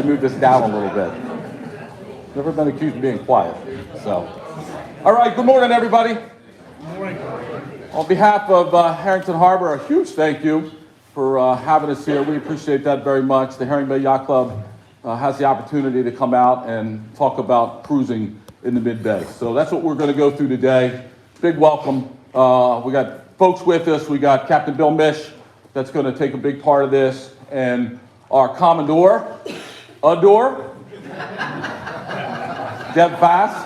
to move this down a little bit. Never been accused of being quiet. So, all right, good morning, everybody. Good morning. On behalf of Herrington Harbour, a huge thank you for having us here. We appreciate that very much. The Herring Bay Yacht Club has the opportunity to come out and talk about cruising in the Mid-Bay. So that's what we're going to go through today. Big welcome. We got folks with us. We got Captain Bill Mish that's going to take a big part of this, and our Commodore, Deb Fass,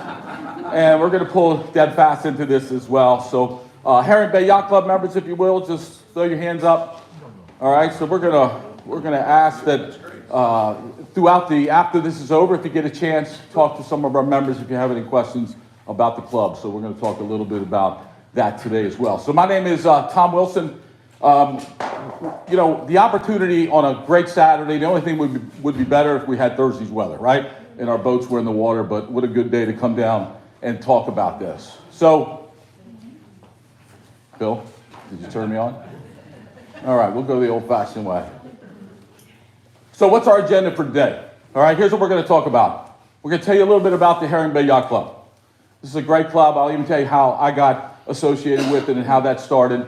and we're going to pull Deb Fass into this as well. So Herring Bay Yacht Club members, if you will, just throw your hands up. All right, so we're gonna ask that after this is over, if you get a chance, talk to some of our members if you have any questions about the club. So we're going to talk a little bit about that today as well. So my name is Tom Wilson. The opportunity on a great Saturday, the only thing would be better if we had Thursday's weather, right? And our boats were in the water, but what a good day to come down and talk about this. So, Bill, did you turn me on? All right, we'll go the old-fashioned way. So what's our agenda for today? All right, here's what we're going to talk about. We're going to tell you a little bit about the Herring Bay Yacht Club. This is a great club. I'll even tell you how I got associated with it and how that started.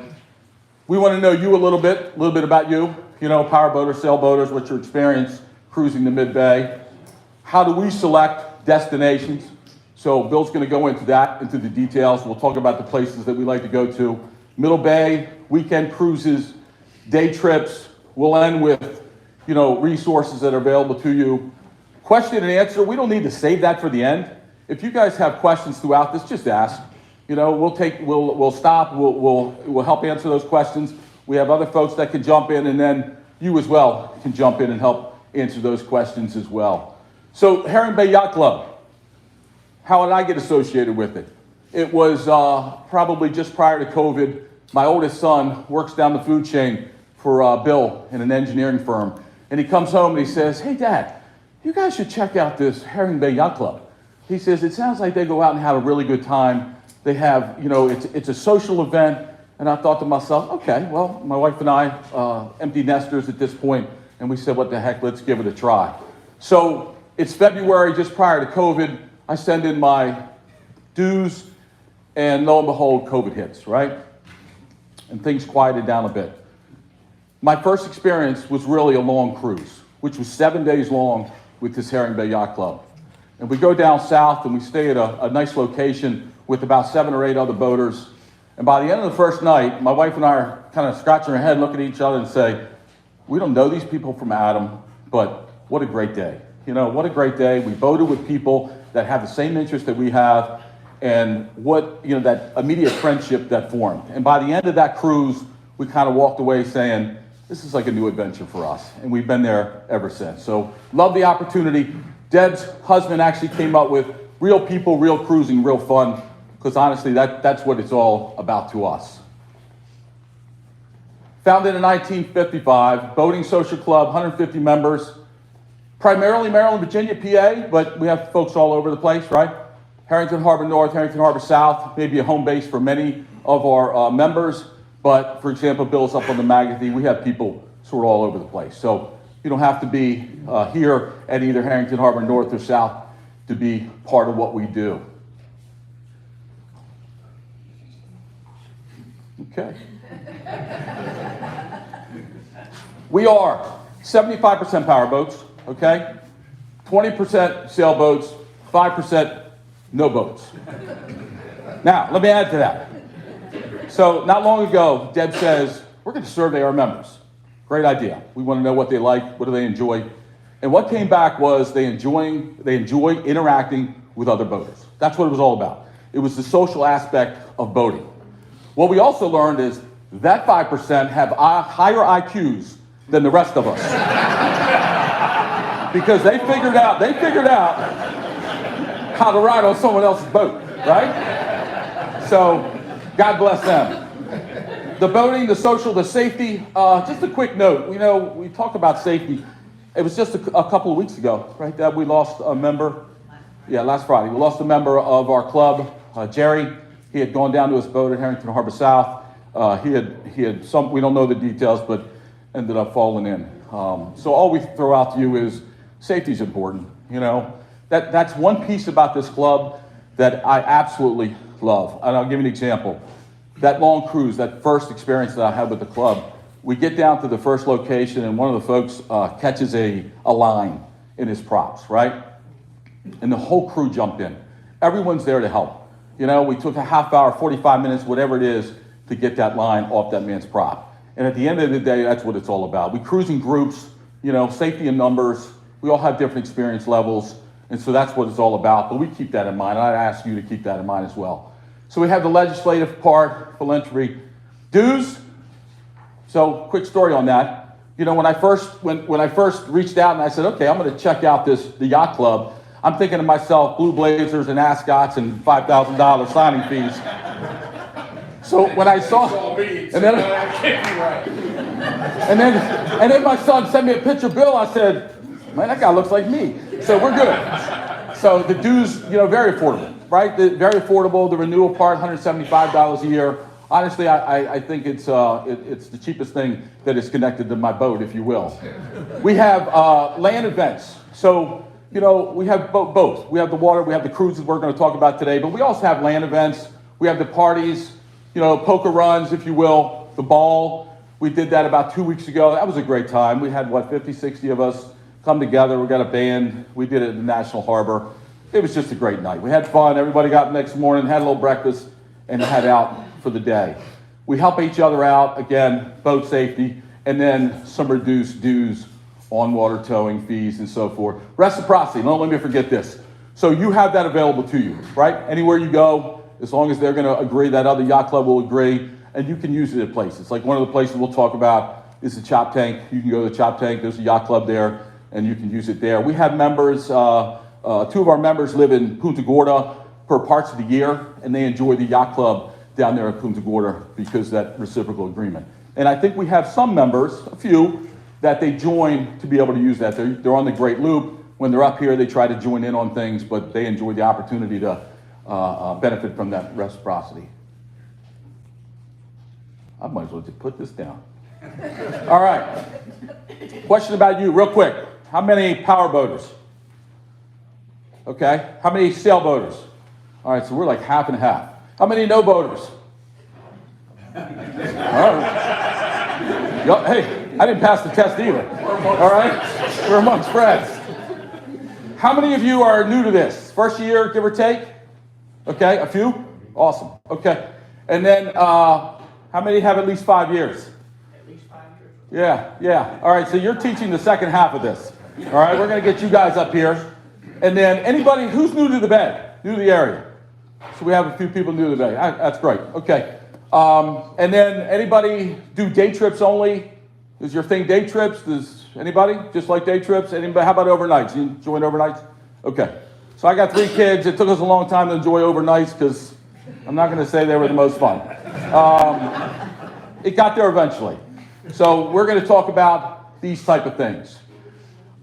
We want to know you a little bit about you. Power boaters, sailboaters, what's your experience cruising the Mid-Bay? How do we select destinations? So Bill's going to go into the details. We'll talk about the places that we like to go to. Middle Bay, weekend cruises, day trips. We'll end with, resources that are available to you. Question and answer, we don't need to save that for the end. If you guys have questions throughout this, just ask. We'll stop, we'll help answer those questions. We have other folks that can jump in, and then you as well can jump in and help answer those questions as well. So Herring Bay Yacht Club, how did I get associated with it? It was probably just prior to COVID. My oldest son works down the food chain for Bill in an engineering firm. And he comes home and he says, "Hey, Dad, you guys should check out this Herring Bay Yacht Club." He says, "It sounds like they go out and have a really good time. They have, it's a social event." And I thought to myself, okay, well, my wife and I, empty nesters at this point, and we said, what the heck, let's give it a try. So it's February, just prior to COVID. I send in my dues, and lo and behold, COVID hits, right? And things quieted down a bit. My first experience was really a long cruise, which was 7 days long with this Herring Bay Yacht Club. And we go down south and we stay at a nice location with about 7 or 8 other boaters. And by the end of the first night, my wife and I are kind of scratching our head, looking at each other and say, we don't know these people from Adam, but what a great day. What a great day. We boated with people that have the same interest that we have, and that immediate friendship that formed. And by the end of that cruise, we kind of walked away saying, this is like a new adventure for us. And we've been there ever since. So love the opportunity. Deb's husband actually came up with real people, real cruising, real fun, because honestly, that's what it's all about to us. Founded in 1955, boating social club, 150 members, primarily Maryland, Virginia, PA, but we have folks all over the place, right? Herrington Harbour North, Herrington Harbour South, maybe a home base for many of our members. But for example, Bill's up on the Magothy. We have people sort of all over the place. So you don't have to be here at either Herrington Harbour North or South to be part of what we do. Okay. We are 75% power boats, okay? 20% sailboats, 5% no boats. Now, let me add to that. So not long ago, Deb says, we're going to survey our members. Great idea. We want to know what they like, what do they enjoy. And what came back was they enjoy interacting with other boaters. That's what it was all about. It was the social aspect of boating. What we also learned is that 5% have higher IQs than the rest of us. Because they figured out how to ride on someone else's boat, right? So God bless them. The boating, the social, the safety. Just a quick note. We talk about safety. It was just a couple of weeks ago, right, that we lost a member. Yeah, last Friday. We lost a member of our club, Jerry. He had gone down to his boat at Herrington Harbour South. He had some, we don't know the details, but ended up falling in. So all we throw out to you is Safety's important. You know, that's one piece about this club that I absolutely love. And I'll give you an example. That long cruise, that first experience that I had with the club, we get down to the first location and one of the folks catches a line in his props, right? And the whole crew jumped in. Everyone's there to help. You know, we took a half hour, 45 minutes, whatever it is, to get that line off that man's prop. And at the end of the day, that's what it's all about. We cruise in groups, you know, safety in numbers. We all have different experience levels. And so that's what it's all about. But we keep that in mind. I'd ask you to keep that in mind as well. So we have the legislative part, philanthropy, dues. So quick story on that. You know, when I first reached out and I said, okay, I'm going to check out the yacht club, I'm thinking to myself, blue blazers and ascots and $5,000 signing fees. So when I saw, and then my son sent me a picture bill. I said, man, that guy looks like me. So we're good. So the dues, you know, very affordable, right? Very affordable. The renewal part, $175 a year. Honestly, I think it's the cheapest thing that is connected to my boat, if you will. We have land events. So, you know, we have both. We have the water, we have the cruises we're going to talk about today, but we also have land events. We have the parties, you know, poker runs, if you will, the ball. We did that about 2 weeks ago. That was a great time. We had, 50, 60 of us come together. We got a band. We did it at the National Harbor. It was just a great night. We had fun. Everybody got up next morning, had a little breakfast, and head out for the day. We help each other out, again, boat safety, and then some reduced dues on water towing fees and so forth. Reciprocity, don't let me forget this. So you have that available to you, right? Anywhere you go, as long as they're going to agree, that other yacht club will agree, and you can use it at places. Like one of the places we'll talk about is the Chop Tank. You can go to the Chop Tank, there's a yacht club there, and you can use it there. We have members, 2 of our members live in Punta Gorda for parts of the year, and they enjoy the yacht club down there at Punta Gorda because of that reciprocal agreement. And I think we have some members, a few, that they join to be able to use that. They're on the Great Loop. When they're up here, they try to join in on things, but they enjoy the opportunity to benefit from that reciprocity. I might as well just put this down. All right. Question about you, real quick. How many power boaters? Okay. How many sailboaters? All right, so we're like half and half. How many no boaters? All right. Hey, I didn't pass the test either. All right? We're amongst friends. How many of you are new to this? First year, give or take? Okay, a few? Awesome. Okay. And then how many have at least 5 years? At least 5 years. Yeah. All right, so you're teaching the second half of this. All right, we're going to get you guys up here. And then anybody who's new to the bay, new to the area? So we have a few people new to the bay. That's great. Okay. And then anybody do day trips only? Is your thing day trips? Does anybody just like day trips? Anybody? How about overnights? You enjoying overnights? Okay. So I got 3 kids. It took us a long time to enjoy overnights because I'm not going to say they were the most fun. It got there eventually. So we're going to talk about these type of things.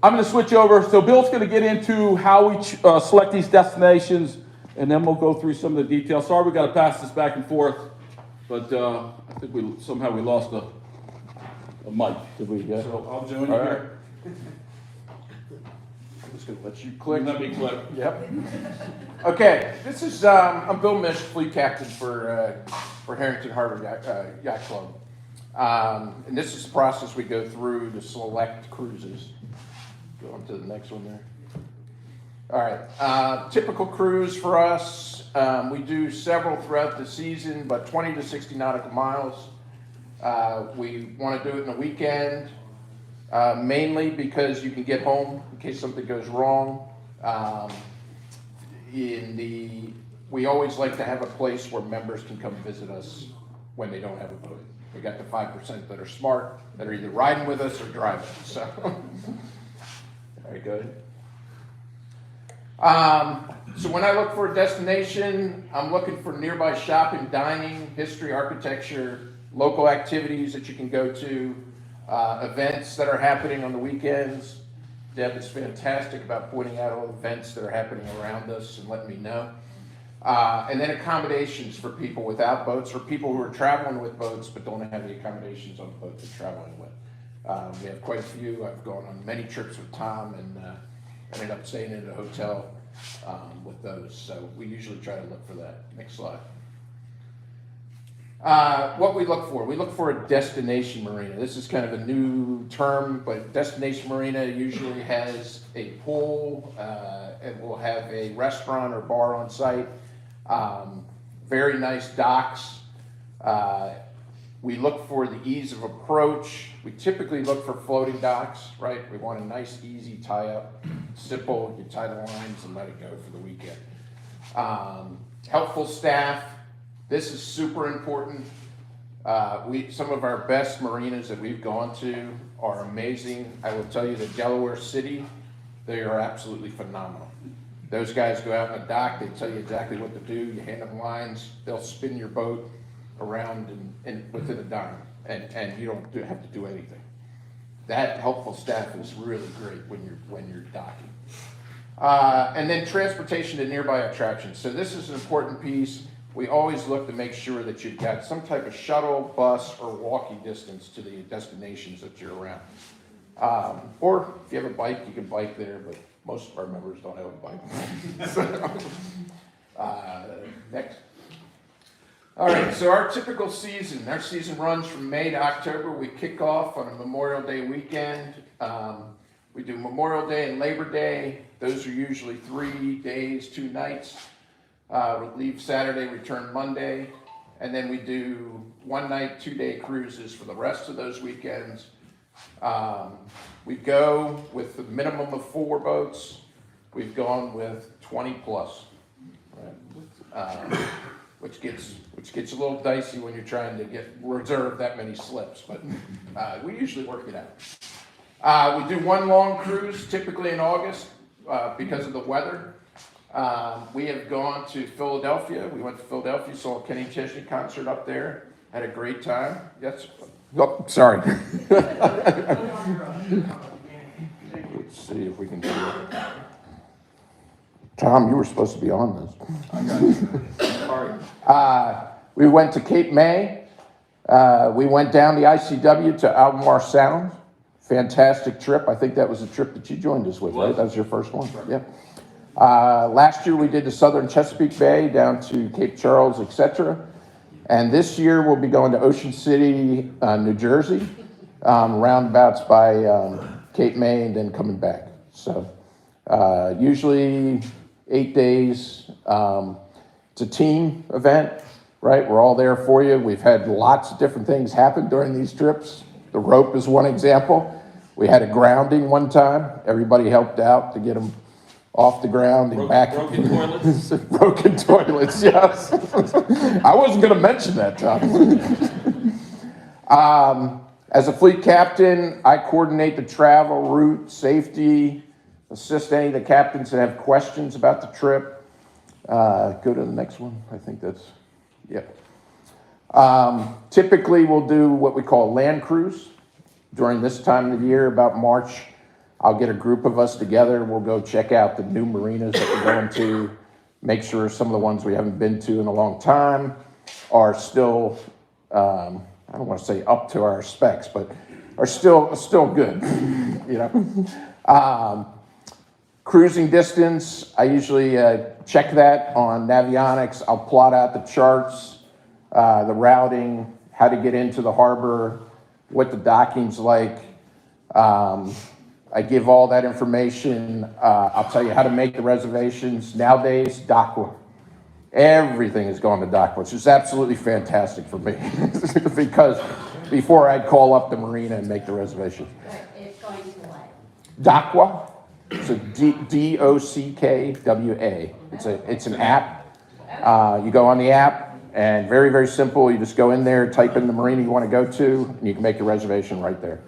I'm going to switch over. So Bill's going to get into how we select these destinations, and then we'll go through some of the details. Sorry, we got to pass this back and forth, but I think we lost a mic. Did we? Yeah. So I'll join you here. I'm just going to let you click. Let me click. Yep. Okay, this is I'm Bill Mish, fleet captain for Herrington Harbour Yacht Club, and this is the process we go through to select cruises. Go on to the next one there. All right, typical cruise for us, we do several throughout the season, but 20 to 60 nautical miles. We want to do it in a weekend, mainly because you can get home in case something goes wrong. We always like to have a place where members can come visit us when they don't have a boat. We got the 5% that are smart, that are either riding with us or driving. So, very good. So when I look for a destination, I'm looking for nearby shopping, dining, history, architecture, local activities that you can go to, events that are happening on the weekends. Deb is fantastic about pointing out all the events that are happening around us and letting me know. And then accommodations for people without boats or people who are traveling with boats but don't have the accommodations on the boat they're traveling with. We have quite a few. I've gone on many trips with Tom, and ended up staying in a hotel with those. So we usually try to look for that. Next slide. What we look for a destination marina. This is kind of a new term, but destination marina usually has a pool, and will have a restaurant or bar on site. Very nice docks. We look for the ease of approach. We typically look for floating docks, right? We want a nice, easy tie-up. Simple, you tie the lines and let it go for the weekend. Helpful staff. This is super important. Some of our best marinas that we've gone to are amazing. I will tell you that Delaware City, they are absolutely phenomenal. Those guys go out on the dock, they tell you exactly what to do. You hand them lines, they'll spin your boat around and within a dime, and you don't have to do anything. That helpful staff is really great when you're docking. And then transportation to nearby attractions. So this is an important piece. We always look to make sure that you've got some type of shuttle, bus, or walking distance to the destinations that you're around. Or if you have a bike, you can bike there, but most of our members don't have a bike. Next. All right, so our season runs from May to October. We kick off on a Memorial Day weekend. We do Memorial Day and Labor Day. Those are usually 3 days, 2 nights. We leave Saturday, return Monday, and then we do 1 night, 2-day cruises for the rest of those weekends. We go with the minimum of 4 boats. We've gone with 20 plus, right? Which gets a little dicey when you're trying to reserve that many slips, but we usually work it out. We do 1 long cruise, typically in August, because of the weather. We have gone to Philadelphia. We went to Philadelphia, saw a Kenny Chesney concert up there. Had a great time. Yes. Oh, sorry. Let's see if we can do it. Tom, you were supposed to be on this. I got you. Sorry. We went to Cape May. We went down the ICW to Albemarle Sound. Fantastic trip. I think that was the trip that you joined us with, right? That was your first one? Sure. Yeah. Last year we did the southern Chesapeake Bay down to Cape Charles, etc. And this year we'll be going to Ocean City, New Jersey, roundabouts by Cape May, and then coming back. So usually 8 days. It's a team event, right? We're all there for you. We've had lots of different things happen during these trips. The rope is one example. We had a grounding one time. Everybody helped out to get them off the ground and back. Broken toilets? Broken toilets, yes. I wasn't going to mention that, Tom. As a fleet captain, I coordinate the travel, route, safety, assist any of the captains that have questions about the trip. Go to the next one. I think that's, yeah. Typically, we'll do what we call a land cruise during this time of the year, about March. I'll get a group of us together. We'll go check out the new marinas that we're going to, make sure some of the ones we haven't been to in a long time are still, I don't want to say up to our specs, but are still good, you know. Cruising distance, I usually check that on Navionics. I'll plot out the charts, the routing, how to get into the harbor, what the docking's like. I give all that information. I'll tell you how to make the reservations. Nowadays, DOCWA. Everything is going to DOCWA, which is absolutely fantastic for me because before I'd call up the marina and make the reservation. It's going to what? DOCWA. So DOCKWA. It's an app. You go on the app, and very, very simple. You just go in there, type in the marina you want to go to, and you can make your reservation right there.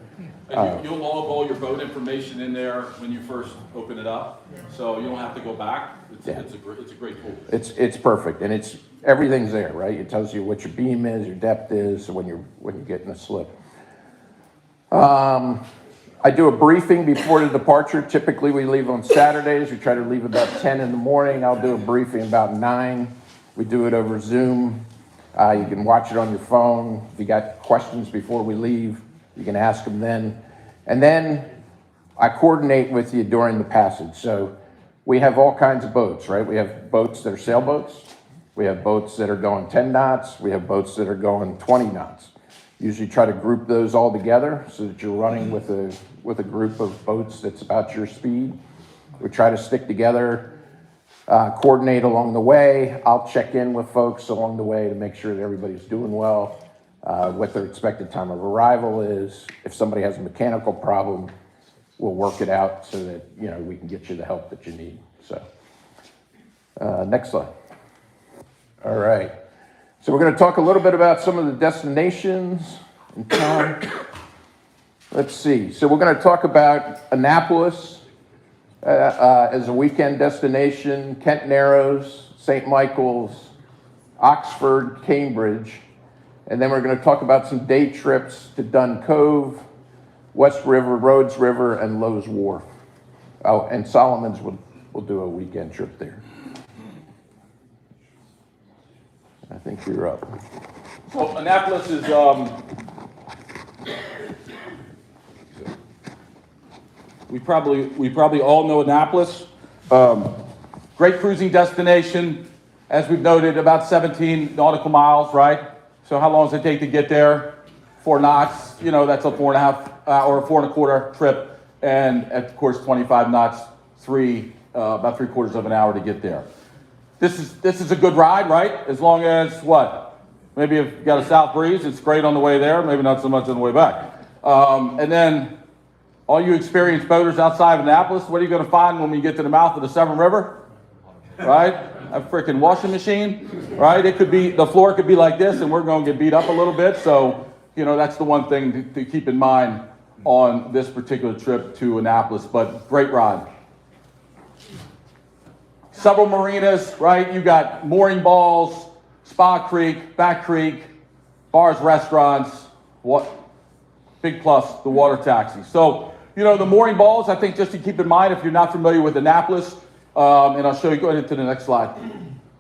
And you'll log all your boat information in there when you first open it up, so you don't have to go back. It's a great tool. It's perfect, and everything's there, right? It tells you what your beam is, your depth is, when you're getting a slip. I do a briefing before the departure. Typically, we leave on Saturdays. We try to leave about 10 in the morning. I'll do a briefing about 9. We do it over Zoom. You can watch it on your phone. If you got questions before we leave, you can ask them then. And then I coordinate with you during the passage. So we have all kinds of boats, right? We have boats that are sailboats. We have boats that are going 10 knots. We have boats that are going 20 knots. Usually try to group those all together so that you're running with a group of boats that's about your speed. We try to stick together, coordinate along the way. I'll check in with folks along the way to make sure that everybody's doing well, what their expected time of arrival is. If somebody has a mechanical problem, we'll work it out so that, you know, we can get you the help that you need. So, next slide. All right. So we're going to talk a little bit about some of the destinations in town. Let's see. So we're going to talk about Annapolis as a weekend destination, Kent Narrows, St. Michael's, Oxford, Cambridge. And then we're going to talk about some day trips to Dunn Cove, West River, Rhodes River, and Lowe's Wharf. Oh, and Solomon's will do a weekend trip there. I think you're up. So Annapolis is, we probably all know Annapolis. Great cruising destination. As we've noted, about 17 nautical miles, right? So how long does it take to get there? 4 knots, you know, that's a 4.5 or 4.25 trip. And of course, 25 knots, about 3/4 of an hour to get there. This is a good ride, right? As long as what? Maybe if you got a south breeze, it's great on the way there, maybe not so much on the way back. And then all you experienced boaters outside of Annapolis, what are you going to find when we get to the mouth of the Severn River? Right? A freaking washing machine, right? It could be, the floor could be like this and we're going to get beat up a little bit. So, you know, that's the one thing to keep in mind on this particular trip to Annapolis, but great ride. Several marinas, right? You got mooring balls, Spa Creek, Back Creek, bars, restaurants. What? Big plus, the water taxi. So, you know, the mooring balls, I think just to keep in mind if you're not familiar with Annapolis, and I'll show you, go ahead to the next slide.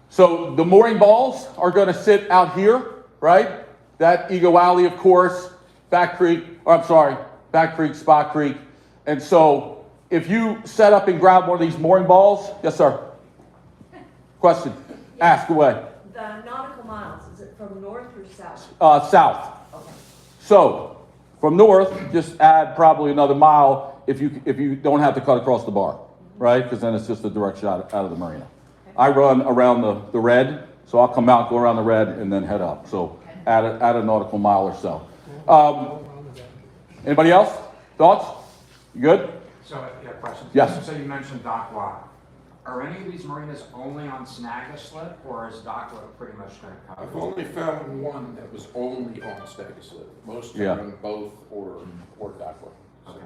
So the mooring balls are going to sit out here, right? That Eagle Alley, of course, Back Creek, Spa Creek. And so if you set up and grab one of these mooring balls, yes, sir. Question, ask away. The nautical miles, is it from north or south? South. Okay. So from north, just add probably another mile if you don't have to cut across the bar, right? Because then it's just a direct shot out of the marina. Okay. I run around the red, so I'll come out, go around the red, and then head up. So add a nautical mile or so. Anybody else? Thoughts? You good? So, yeah, questions? Yes. So you mentioned dock lot. Are any of these marinas only on Snagga Slip, or is dock lot pretty much going to cover? I've only found one that was only on Snagga Slip. Most are on both or dock lot. Okay.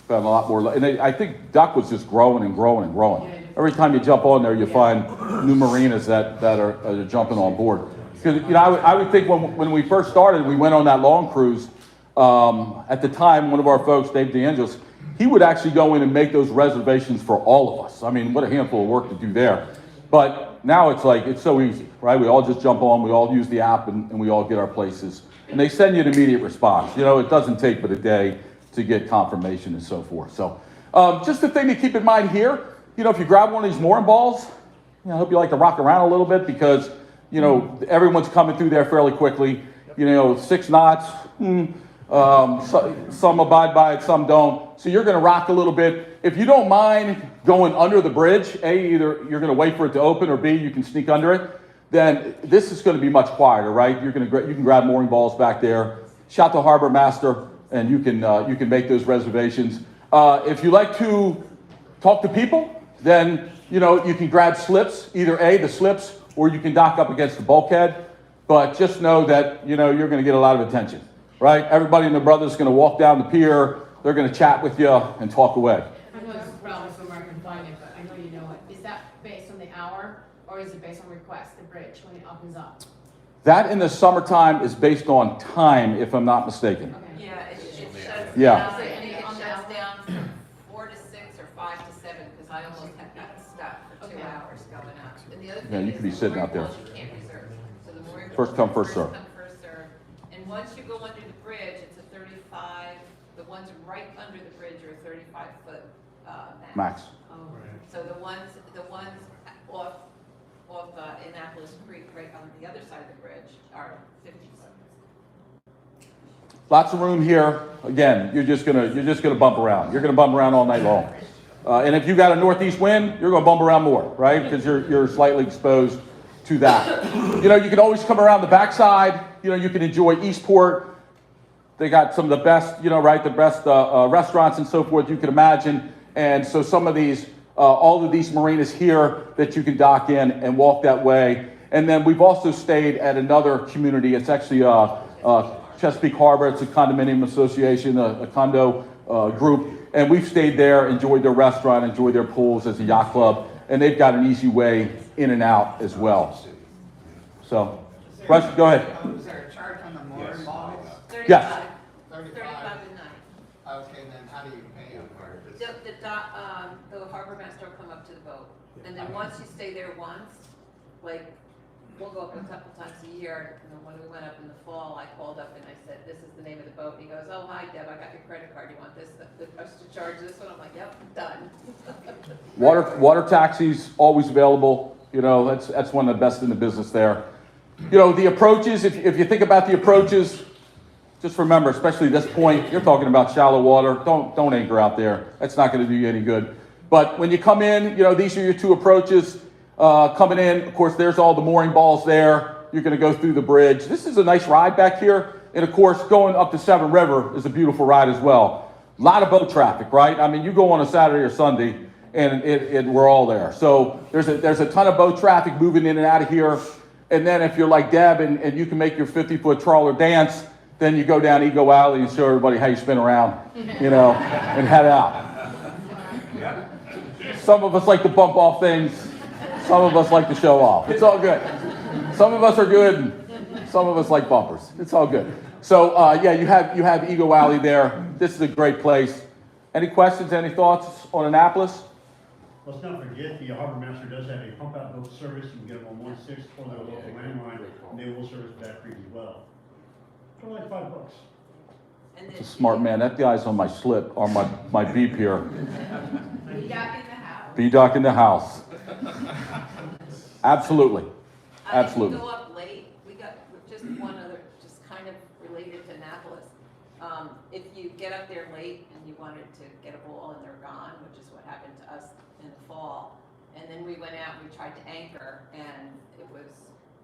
Found a lot more, and I think dock was just growing and growing and growing. Every time you jump on there, you find new marinas that are jumping on board. Because you know, I would think when we first started, we went on that long cruise. At the time, one of our folks, Dave DeAngelis, he would actually go in and make those reservations for all of us. I mean, what a handful of work to do there. But now it's like, it's so easy, right? We all just jump on, we all use the app, and we all get our places. And they send you an immediate response. You know, it doesn't take but a day to get confirmation and so forth. So just a thing to keep in mind here, you know, if you grab one of these mooring balls, you know, I hope you like to rock around a little bit because, you know, everyone's coming through there fairly quickly. You know, 6 knots, some abide by it, some don't. So you're going to rock a little bit. If you don't mind going under the bridge, A, either you're going to wait for it to open, or B, you can sneak under it, then this is going to be much quieter, right? You can grab mooring balls back there, shout to Harbor Master, and you can make those reservations. If you like to talk to people, then you know you can grab slips, either A, the slips, or you can dock up against the bulkhead. But just know that you know you're going to get a lot of attention, right? Everybody and their brother is going to walk down the pier. They're going to chat with you and talk away. I know it's probably somewhere I can find it, but I know you know it. Is that based on the hour, or is it based on request, the bridge, when it opens up? That in the summertime is based on time, if I'm not mistaken. Okay. Yeah, it shuts Yeah. down, it shuts down from 4 to 6 or 5 to 7, because I almost have gotten stuck for 2 hours going up. And the other Yeah, thing you is could be the sitting out mooring there. balls you can't reserve. So the mooring First come, first serve. come, first serve. And once you go under the bridge, it's a 35, the ones right under the bridge are 35 max. So the ones off Annapolis Creek, right on the other side of the bridge, are 50 cents. Lots of room here. Again, you're just gonna bump around. You're gonna bump around all night long. And if you got a northeast wind, you're gonna bump around more, right? Because you're slightly exposed to that. You know, you can always come around the backside. You know, you can enjoy Eastport. They got some of the best, you know, right, the best restaurants and so forth you can imagine. And so some of these, all of these marinas here that you can dock in and walk that way. And then we've also stayed at another community. It's actually Chesapeake Harbor. It's a condominium association, a condo group. And we've stayed there, enjoyed their restaurant, enjoyed their pools as a yacht club. And they've got an easy way in and out as well. So, Russ, go ahead. Is there a charge on the mooring box? 35. Yes. 35 a night. Okay, then how do you pay them for it? The harbor master will come up to the boat. And then once you stay there once, like, we'll go up a couple times a year. And then when we went up in the fall, I called up and I said, this is the name of the boat. And he goes, oh, hi, Deb, I got your credit card. You want this, us to charge this one? I'm like, yep, done. Water taxis, always available. You know, that's one of the best in the business there. You know, the approaches, if you think about the approaches, just remember, especially at this point, you're talking about shallow water. Don't anchor out there. That's not going to do you any good. But when you come in, you know, these are your two approaches. Coming in, of course, there's all the mooring balls there. You're going to go through the bridge. This is a nice ride back here. And of course, going up to Seven River is a beautiful ride as well. A lot of boat traffic, right? I mean, you go on a Saturday or Sunday, and we're all there. So there's a ton of boat traffic moving in and out of here. And then if you're like Deb and you can make your 50-foot trawler dance, then you go down Ego Alley and show everybody how you spin around, you know, and head out. Some of us like to bump off things. Some of us like to show off. It's all good. Some of us are good, and some of us like bumpers. It's all good. So yeah, you have Ego Alley there. This is a great place. Any questions? Any thoughts on Annapolis? Let's not forget, the harbor master does have a pump out boat service. You can get them on 1/6 or their local landline, and they will service back creek as well. For like $5. And It's a smart man. That guy's on my slip, or my beep here. Be dock in the house. B-Dock in the house. Absolutely. Absolutely. If you go up late, we got just one other, just kind of related to Annapolis. If you get up there late and you wanted to get a ball and they're gone, which is what happened to us in the fall, and then we went out and we tried to anchor, and it was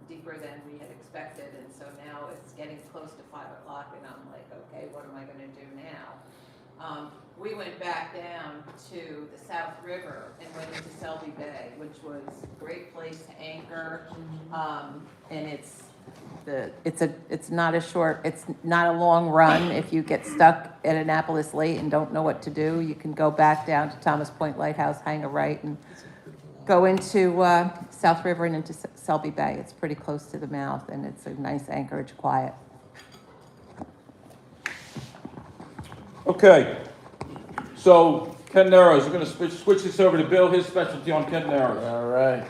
deeper than we had expected, and so now it's getting close to 5 o'clock, and I'm like, okay, what am I going to do now? We went back down to the South River and went into Selby Bay, which was a great place to anchor. And it's not a long run. If you get stuck at Annapolis late and don't know what to do, you can go back down to Thomas Point Lighthouse, hang a right, and go into South River and into Selby Bay. It's pretty close to the mouth, and it's a nice anchorage, quiet. Okay. So, Ken Narrows, we're going to switch this over to Bill, his specialty on Ken Narrows. All right.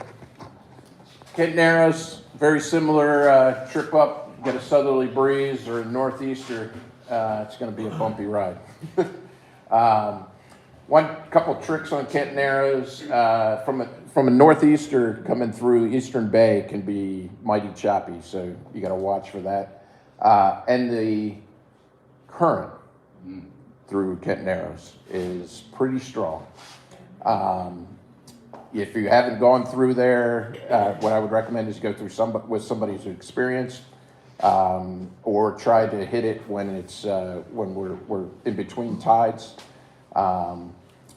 Kent Narrows, very similar trip up. Get a southerly breeze or a northeaster. It's going to be a bumpy ride. One couple tricks on Kent Narrows. From a northeaster coming through Eastern Bay can be mighty choppy, so you got to watch for that. And the current through Kent Narrows is pretty strong. If you haven't gone through there, what I would recommend is go through with somebody who's experienced, or try to hit it when it's when we're in between tides.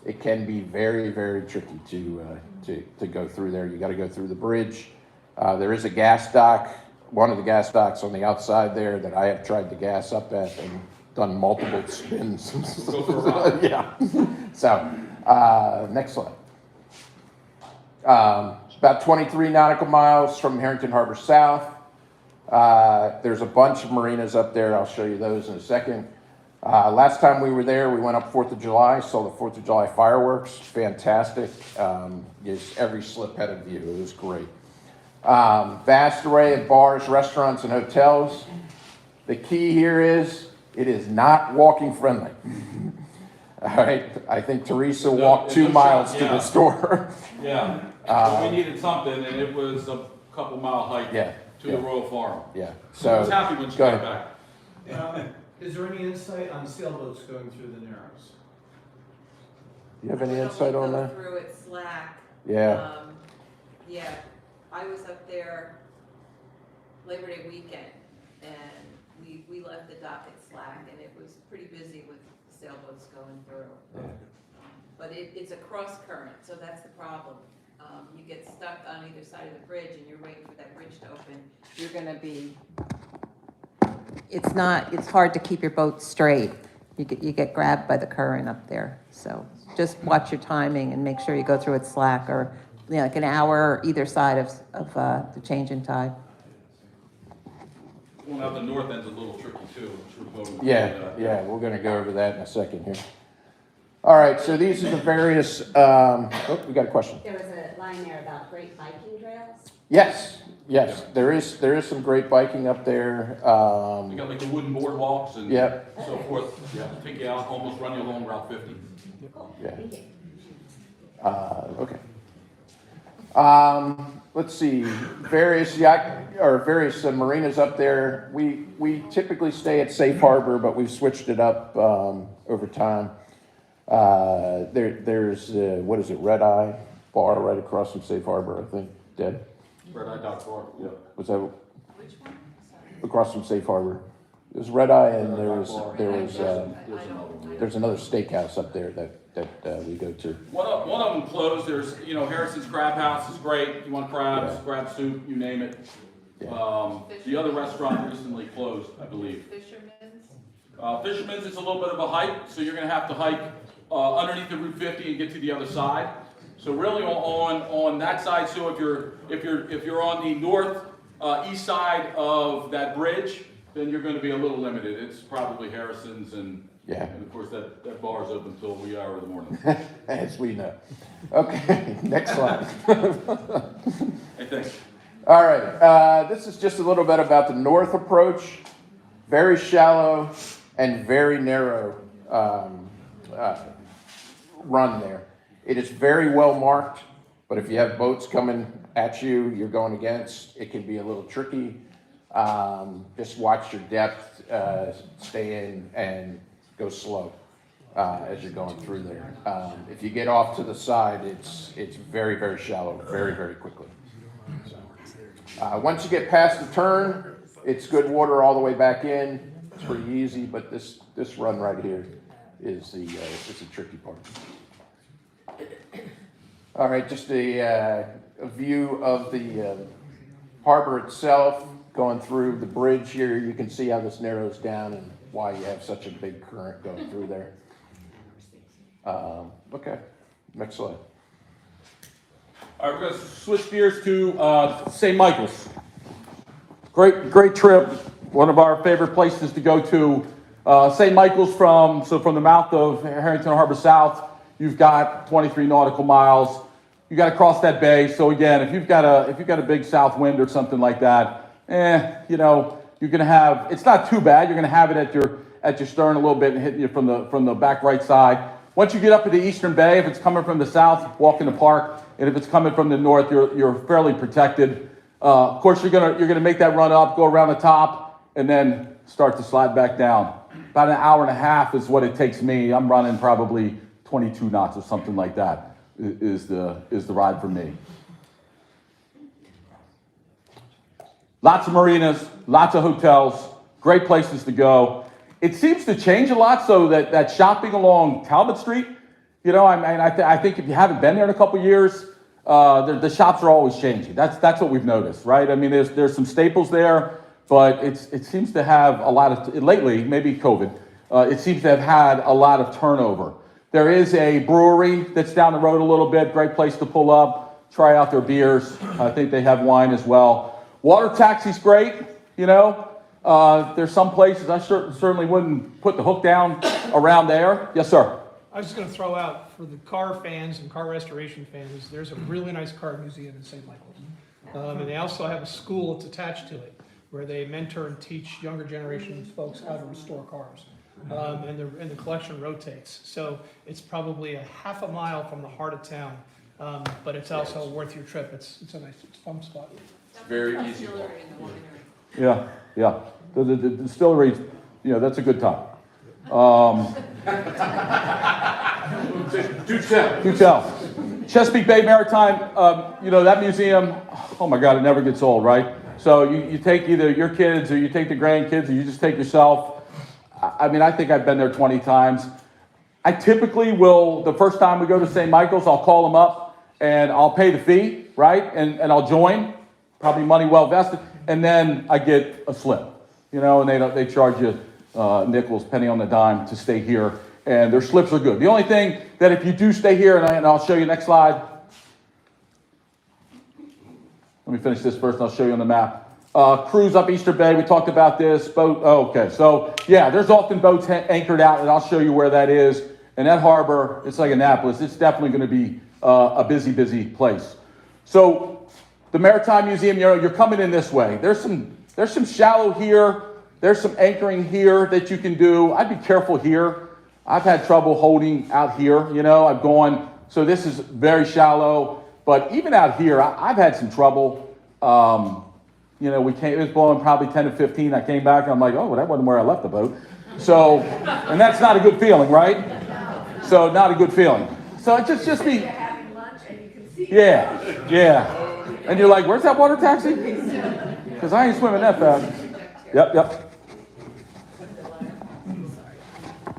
It can be very, very tricky to go through there. You got to go through the bridge. There is a gas dock, one of the gas docks on the outside there that I have tried to gas up at and done multiple spins. Yeah. So, next slide. It's about 23 nautical miles from Herrington Harbour South. There's a bunch of marinas up there. I'll show you those in a second. Last time we were there, we went up 4th of July, saw the 4th of July fireworks. Fantastic. Just every slip had a view. It was great. Vast array of bars, restaurants, and hotels. The key here is it is not walking friendly. All right, I think Teresa walked 2 miles to the store. Yeah, so we needed something, and it was a couple mile hike Yeah, to the Royal Farm. yeah, So I was so, happy when she go got ahead. back. Is there any insight on sailboats going through the Narrows? You have any We don't insight on go that? Through it slack. Yeah, Yeah, I was up there Labor Day weekend, and we left the dock at slack, and it was pretty busy with sailboats going through. But it's a cross current, so that's the problem. You get stuck on either side of the bridge, and you're waiting for that bridge to open, you're gonna be, it's hard to keep your boat straight. You get grabbed by the current up there, so just watch your timing and make sure you go through it slack, or, you know, like an hour either side of the change in tide. Going out the north end's a little tricky too. I'm sure Bo would yeah, say that. yeah, we're gonna go over that in a second here. All right, so these are the various, oh, we got a question. There was a line there about great biking trails. Yes, yes, there is some great biking up there. We got like the wooden boardwalks and Yep. so forth. Yeah, take you out, almost run you along Route 50. Cool, Yeah. thank you. Okay. Let's see, various marinas up there. We typically stay at Safe Harbor, but we've switched it up over time. There's what is it, Red Eye Bar right across from Safe Harbor, I think. Deb, Red Eye Dock Bar, yeah. was that Which one? Sorry. across from Safe Harbor? There's Red Eye, and Red Eye Bar. There's another one. there's another steakhouse up there that we go to. One of them closed. There's, Harrison's Crab House is great. You want crabs, Yeah. crab soup, you name it. Yeah. The other restaurant recently closed, I believe. Fisherman's? Fisherman's is a little bit of a hike, so you're gonna have to hike underneath the Route 50 and get to the other side. So really on that side, so if you're on the north east side of that bridge, then you're gonna be a little limited. It's probably Harrison's and Yeah. of course that bar is open until wee hour of the morning. As we know. Okay, next slide. I think. All right, this is just a little bit about the north approach. Very shallow and very narrow run there. It is very well marked, but if you have boats coming at you, you're going against, it can be a little tricky. Just watch your depth, stay in and go slow as you're going through there. If you get off to the side, it's very, very shallow, very, very quickly. Once you get past the turn, it's good water all the way back in. It's pretty easy, but this run right here is the tricky part. All right, just a view of the harbor itself. Going through the bridge here, you can see how this narrows down and why you have such a big current going through there. Okay, next slide. All right, we're going to switch gears to St. Michael's. Great trip. One of our favorite places to go to. St. Michael's from the mouth of Herrington Harbour South. You've got 23 nautical miles. You got to cross that bay. So again, if you've got a big south wind or something like that, you're going to have. It's not too bad. You're going to have it at your stern a little bit and hitting you from the back right side. Once you get up to the eastern bay, if it's coming from the south, walk in the park, and if it's coming from the north, you're fairly protected. Of course, you're gonna make that run up, go around the top, and then start to slide back down. About an hour and a half is what it takes me. I'm running probably 22 knots or something like that. Is the ride for me. Lots of marinas, lots of hotels, great places to go. It seems to change a lot, so that shopping along Talbot Street, I think if you haven't been there in a couple of years, the shops are always changing. That's what we've noticed, right? I mean, there's some staples there, but it seems to have a lot of, lately, maybe COVID, it seems to have had a lot of turnover. There is a brewery that's down the road a little bit, great place to pull up, try out their beers. I think they have wine as well. Water taxi's great, There's some places I certainly wouldn't put the hook down around there. Yes, sir. I was just going to throw out for the car fans and car restoration fans, there's a really nice car museum in St. Michael's. And they also have a school that's attached to it where they mentor and teach younger generation folks how to restore cars. and the collection rotates. So it's probably a half a mile from the heart of town, but it's also worth your trip. It's a nice, it's a fun spot. Very easy. Distillery in the winery. Yeah, yeah. The distillery, that's a good time. Do tell. Do tell. Chesapeake Bay Maritime, that museum, oh my God, it never gets old, right? So you take either your kids or you take the grandkids or you just take yourself. I mean, I think I've been there 20 times. I typically will, the first time we go to St. Michael's, I'll call them up and I'll pay the fee, right? And I'll join, probably money well vested, and then I get a slip, and they charge you nickels, penny on the dime to stay here. And their slips are good. The only thing that if you do stay here, and I'll show you next slide. Let me finish this first and I'll show you on the map. Cruise up Easter Bay, we talked about this. Boat, okay. So, yeah, there's often boats anchored out, and I'll show you where that is. And that harbor, it's like Annapolis. It's definitely going to be a busy, busy place. So, the Maritime Museum, you're coming in this way. There's some shallow here. There's some anchoring here that you can do. I'd be careful here. I've had trouble holding out here, I've gone, so this is very shallow, but even out here, I've had some trouble. It was blowing probably 10 to 15. I came back and I'm like, oh, well, that wasn't where I left the boat. So, and that's not a good feeling, right? So, not a good feeling. So, it just be, You're having lunch and you can see. yeah. And you're like, where's that water taxi? Because I ain't swimming that fast. Yep.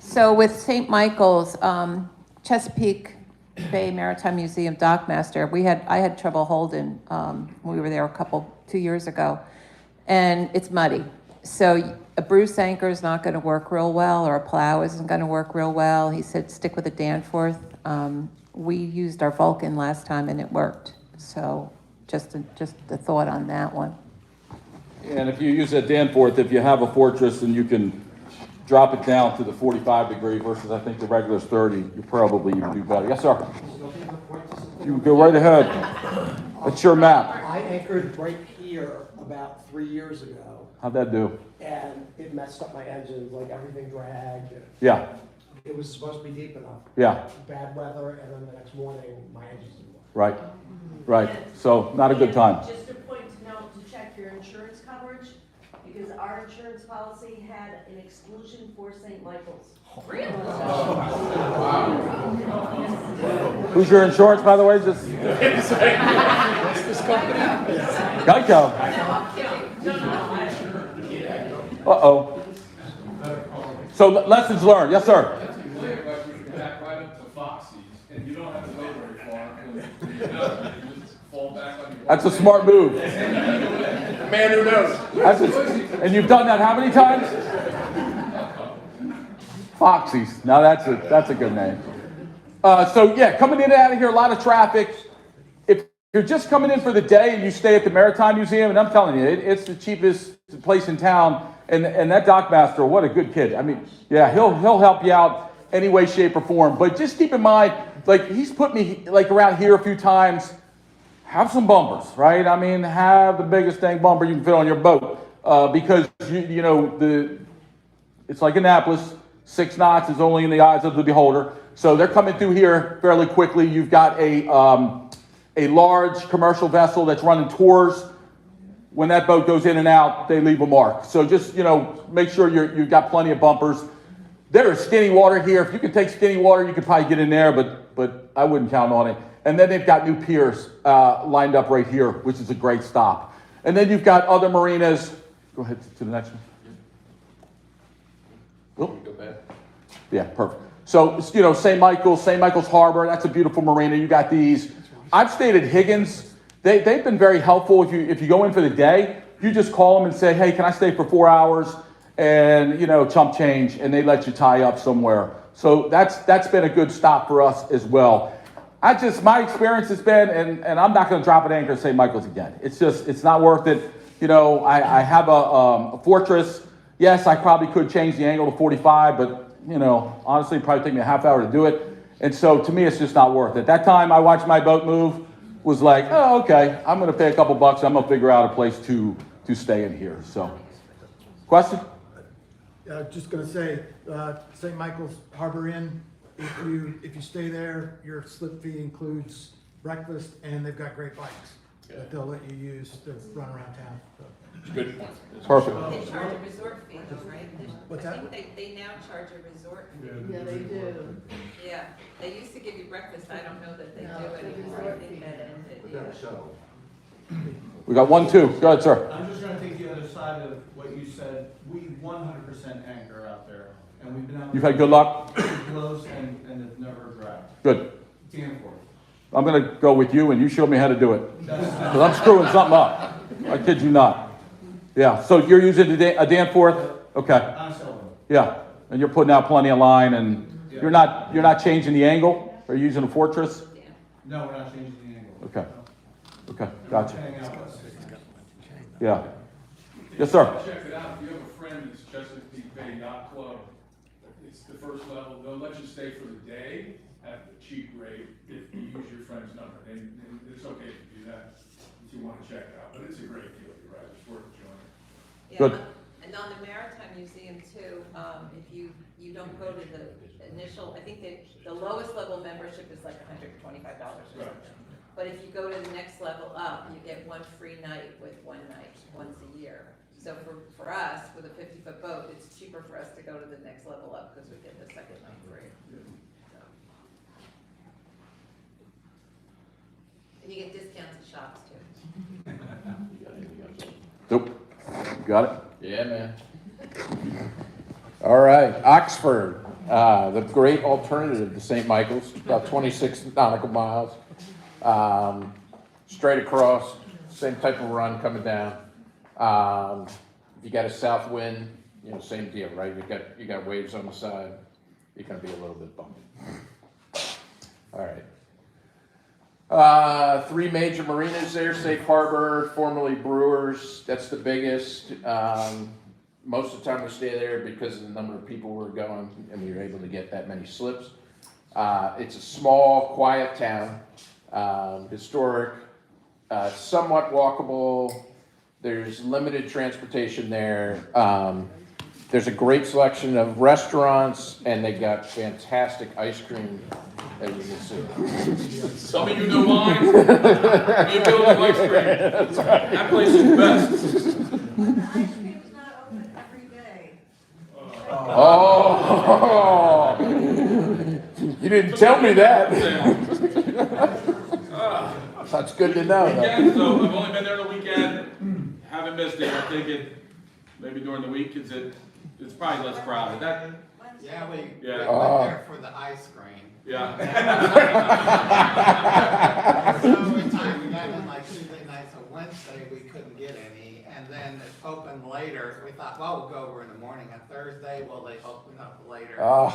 So with St. Michael's, Chesapeake Bay Maritime Museum Dockmaster, I had trouble holding, we were there 2 years ago, and it's muddy. So a Bruce anchor is not going to work real well, or a plow isn't going to work real well. He said stick with a Danforth. We used our Vulcan last time and it worked. So just a thought on that one. And if you use a Danforth, if you have a Fortress and you can drop it down to the 45 degree versus I think the regular is 30, you probably even do better. Yes, sir. You go right ahead. It's your map. I anchored right here about 3 years ago, How'd that do? and it messed up my engines, like everything dragged. Yeah, It was supposed to be deep enough. yeah, Bad weather, and then the next morning, my engines didn't work. right. So not a good time. Just a point to note to check your insurance coverage, because our insurance policy had an exclusion for St. Michael's. Really? Who's your insurance, by the way? Just Geico. Uh-oh. So lessons learned. Yes, sir. Back right up to Foxy's, and you don't have to wait very far, because you just fall back on your. That's a smart move. Man who knows. And you've done that how many times? Foxy's. Now that's a good name. So yeah, coming in and out of here, a lot of traffic. If you're just coming in for the day and you stay at the Maritime Museum, and I'm telling you, it's the cheapest place in town. And that dockmaster, what a good kid. I mean, yeah, he'll help you out any way, shape, or form. But just keep in mind, like he's put me like around here a few times. Have some bumpers, right? I mean, have the biggest dang bumper you can fit on your boat, because it's like Annapolis. 6 knots is only in the eyes of the beholder. So they're coming through here fairly quickly. You've got a large commercial vessel that's running tours. When that boat goes in and out, they leave a mark. So just, make sure you've got plenty of bumpers. There is skinny water here. If you can take skinny water, you could probably get in there, but I wouldn't count on it. And then they've got new piers lined up right here, which is a great stop. And then you've got other marinas. Go ahead to the next one. Oh. Yeah, perfect. So, St. Michael's Harbor, that's a beautiful marina. You got these. I've stayed at Higgins. They've been very helpful. If you go in for the day, you just call them and say, hey, can I stay for 4 hours? And, chump change, and they let you tie up somewhere. So that's been a good stop for us as well. My experience has been, and I'm not going to drop an anchor at St. Michael's again. It's not worth it. I have a Fortress. Yes, I probably could change the angle to 45, but, honestly, it'd probably take me a half hour to do it. And so, to me, it's just not worth it. That time I watched my boat move, was like, oh, okay, I'm going to pay a couple bucks. I'm going to figure out a place to stay in here. So, question? Just gonna say, St. Michael's Harbor Inn, if you stay there, your slip fee includes breakfast, and they've got great bikes that they'll let you use to run around town, so. Good point. Perfect. They charge a resort fee though, right? What's I that? think they now charge a resort fee. Yeah, they do. Yeah, they used to give you breakfast, I don't know that they No, do it's a anymore, I resort think fee. that ended, yeah. We got 1, 2. Go ahead, sir. I'm just gonna take the other side of what you said. We 100% anchor out there, and we've been out. You've had good luck? Close and have never dragged. Good. Danforth. I'm going to go with you, and you show me how to do it. Because I'm screwing something up. I kid you not. Yeah, so you're using a Danforth? Okay. On Sylvan. Yeah, and you're putting out plenty of line, and you're not changing the angle? Are you using a Fortress? No, we're not changing the angle. Okay. Okay, gotcha. Hang out with us. Yeah. Yes, sir. Check it out, if you have a friend that's Chesapeake Bay Yacht Club, it's the first level, they'll let you stay for the day at the cheap rate if you use your friend's number, and it's okay to do that if you wanna check it out, but it's a great deal, you're right, it's worth joining. Yeah, Good. And on the Maritime Museum too, if you don't go to the initial, I think the lowest level membership is like $125 or something. But if you go to the next level up, you get 1 free night with 1 night, once a year. So for us, with a 50-foot boat, it's cheaper for us to go to the next level up because we get the second night free. So. And you get discounts at shops too. Nope. Got it? Yeah, man. All right, Oxford, the great alternative to St. Michael's, about 26 nautical miles. Straight across, same type of run coming down. If you got a south wind, same deal, right? You got waves on the side. You're gonna be a little bit bumpy. All right. 3 major marinas there: Safe Harbor, formerly Brewers. That's the biggest. Most of the time we stay there because of the number of people we're going, and we were able to get that many slips. It's a small, quiet town. Historic, somewhat walkable. There's limited transportation there. There's a great selection of restaurants, and they got fantastic ice cream, as you can see. Some of you know mine, you build a ice cream. That's right. That place is the best. Ice cream's not open every day. Oh, you didn't tell me that. That's good to know. Weekend, so I've only been there the weekend, haven't missed it, I'm thinking maybe during the week, it's probably less crowded. Yeah, we went Yeah. there for the ice cream. Yeah. So every time we got in like Tuesday night, so Wednesday, we couldn't get any. And then it opened later. We thought, well, we'll go over in the morning. On Thursday, well, they opened up later. Yeah.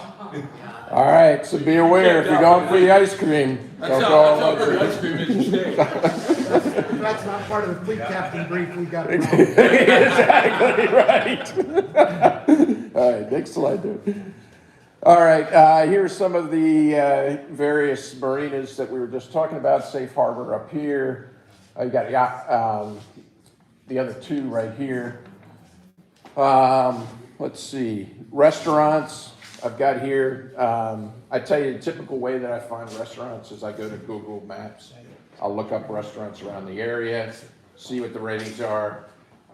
All right, so be aware if you're going for the ice cream. That's Don't how go good ice cream is in state. That's not part of the fleet captain brief we got. Exactly right. All right, next slide there. All right, here's some of the various marinas that we were just talking about. Safe Harbor up here. You got the other 2 right here. Let's see, restaurants I've got here. I tell you, the typical way that I find restaurants is I go to Google Maps. I'll look up restaurants around the area, see what the ratings are,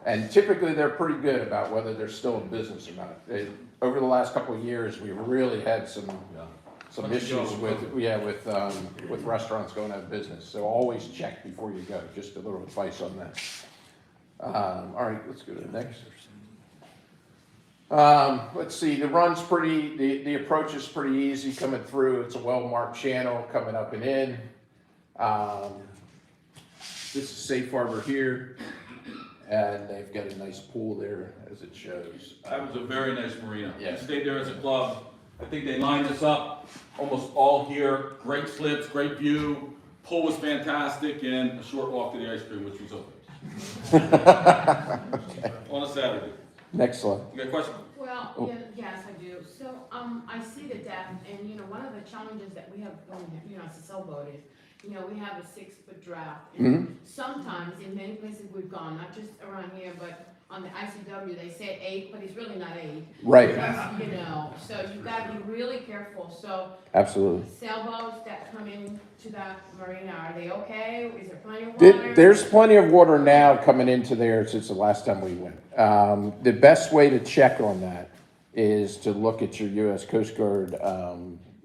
and typically they're pretty good about whether they're still in business or not. Over the last couple of years, we really had some issues with restaurants going out of business. So always check before you go. Just a little advice on that. All right, let's go to the next. Let's see, the run's the approach is pretty easy coming through. It's a well-marked channel coming up and in. This is Safe Harbor here, and they've got a nice pool there, as it shows. That was a very nice marina. Yeah. We stayed there as a club. I think they lined us up almost all here. Great slips, great view. Pool was fantastic, and a short walk to the ice cream, which was open. Okay. On a Saturday. Next slide. You got a question? Well, Oh. yes, I do. So, I see the deck, and, one of the challenges that we have going, as a sailboat is, we have a 6-foot draft. And sometimes, in many places we've gone, not just around here, but on the ICW, they said 8, but it's really not 8. Right. You know, so you gotta be really careful, so Absolutely. sailboats that come into that marina, are they okay? Is there plenty of water? There's plenty of water now coming into there since the last time we went. The best way to check on that is to look at your U.S. Coast Guard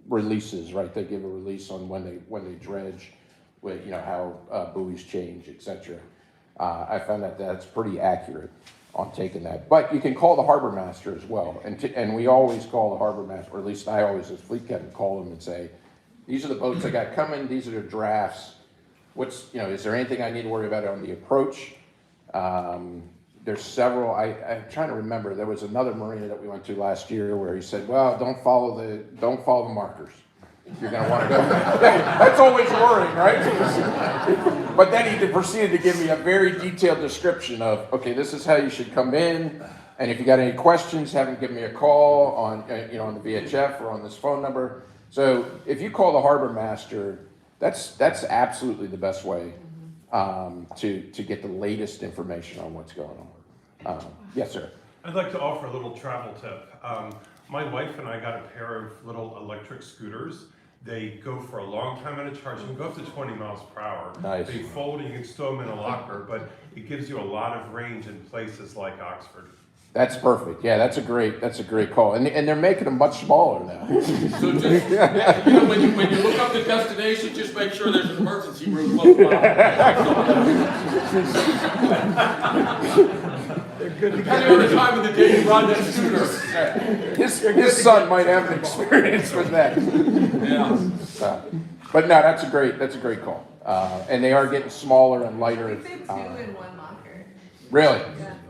releases, right? They give a release on when they dredge, with, you know, how buoys change, etc. I found that that's pretty accurate on taking that. But you can call the harbor master as well, and we always call the harbor master, or at least I always, as fleet captain, call them and say, these are the boats I got coming, these are the drafts. Is there anything I need to worry about on the approach? There's several, I'm trying to remember, there was another marina that we went to last year where he said, well, don't follow the markers. You're gonna wanna go. That's always worrying, right? But then he proceeded to give me a very detailed description of, okay, this is how you should come in, and if you got any questions, have him give me a call on the VHF or on this phone number. So if you call the harbor master, that's absolutely the best way to get the latest information on what's going on. Yes, sir. I'd like to offer a little travel tip. My wife and I got a pair of little electric scooters. They go for a long time on a charge. You can go up to 20 miles per hour. Nice. They fold and you can store them in a locker, but it gives you a lot of range in places like Oxford. That's perfect. Yeah, that's a great call. And they're making them much smaller now. So just, when you look up the destination, just make sure there's an emergency room close by. Depending on the time of the day you run that scooter. His son might have an experience with that. Yeah. But no, that's a great call. And they are getting smaller and lighter. Two in one locker. Really?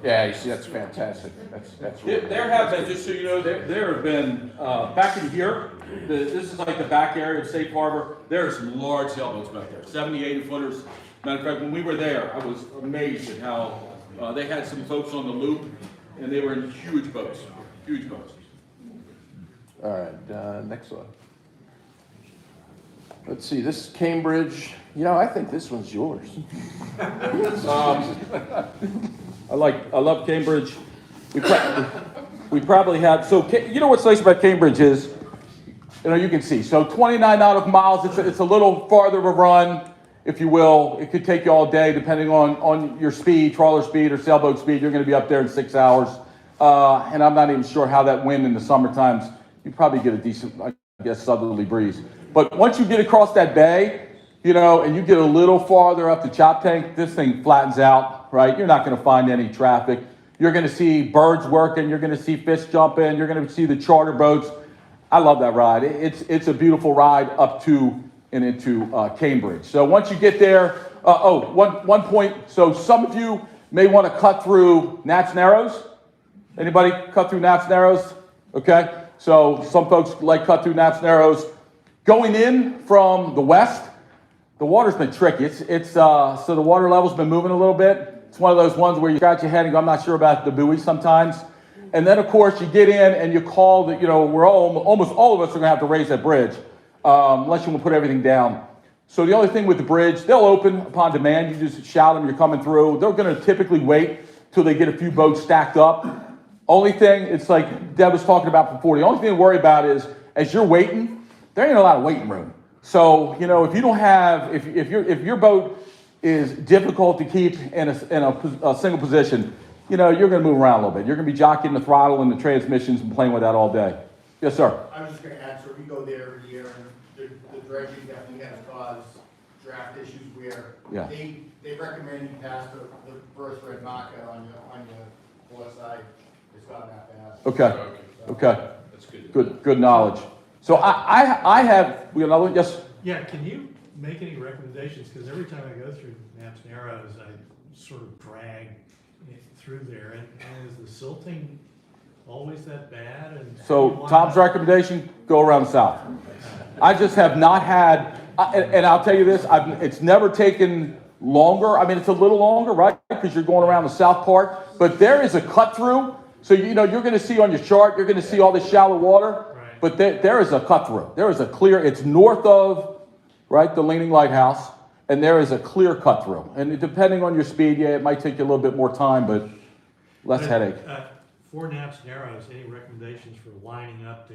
Yeah, you see, that's fantastic. That's really There have been, just so you know, there have been, back in here, this is like the back area of Safe Harbor, there are some large sailboats back there, 70, 80 footers. Matter of fact, when we were there, I was amazed at how they had some folks on the loop, and they were in huge boats, huge boats. All right, next one. Let's see, this is Cambridge. I think this one's yours. I love Cambridge. We probably have, so what's nice about Cambridge is, you can see, so 29 nautical miles, it's a little farther of a run, if you will. It could take you all day, depending on your speed, trawler speed or sailboat speed. You're going to be up there in 6 hours. And I'm not even sure how that wind in the summer times, you probably get a decent, I guess, southerly breeze. But once you get across that bay, and you get a little farther up the chop tank, this thing flattens out, right? You're not going to find any traffic. You're going to see birds working. You're going to see fish jumping. You're going to see the charter boats. I love that ride. It's a beautiful ride up to and into Cambridge. So once you get there, one point. So some of you may want to cut through Nats Narrows. Anybody cut through Nats Narrows? Okay. So some folks like cut through Nats Narrows. Going in from the west, the water's been tricky. So the water level's been moving a little bit. It's one of those ones where you scratch your head and go, I'm not sure about the buoy sometimes. And then, of course, you get in and you call that, we're almost all of us are going to have to raise that bridge, unless you want to put everything down. So the only thing with the bridge, they'll open upon demand. You just shout them, you're coming through. They're going to typically wait till they get a few boats stacked up. Only thing, it's like Deb was talking about before, the only thing to worry about is, as you're waiting, there ain't a lot of waiting room. So, if you don't have, if your boat is difficult to keep in a single position, you're going to move around a little bit. You're going to be jockeying the throttle and the transmissions and playing with that all day. Yes, sir. I was just going to add, so we go there every year, and the dredging definitely has caused draft issues where they recommend you pass the first red marker on your floor side. It's not that fast. Okay. That's good. Good knowledge. So I have, another one? Yes? Yeah, can you make any recommendations? Because every time I go through Naps Narrows, I sort of drag through there. And is the silting always that bad? And so Tom's recommendation, go around south. I just have not had, and I'll tell you this, it's never taken longer. I mean, it's a little longer, right? Because you're going around the south part. But there is a cut through. So, you're going to see on your chart, you're going to see all this shallow water. But there is a cut through. There is a clear, it's north of, right, the Leaning Lighthouse, and there is a clear cut through. And depending on your speed, it might take you a little bit more time, but less headache. For naps and arrows, any recommendations for lining up to,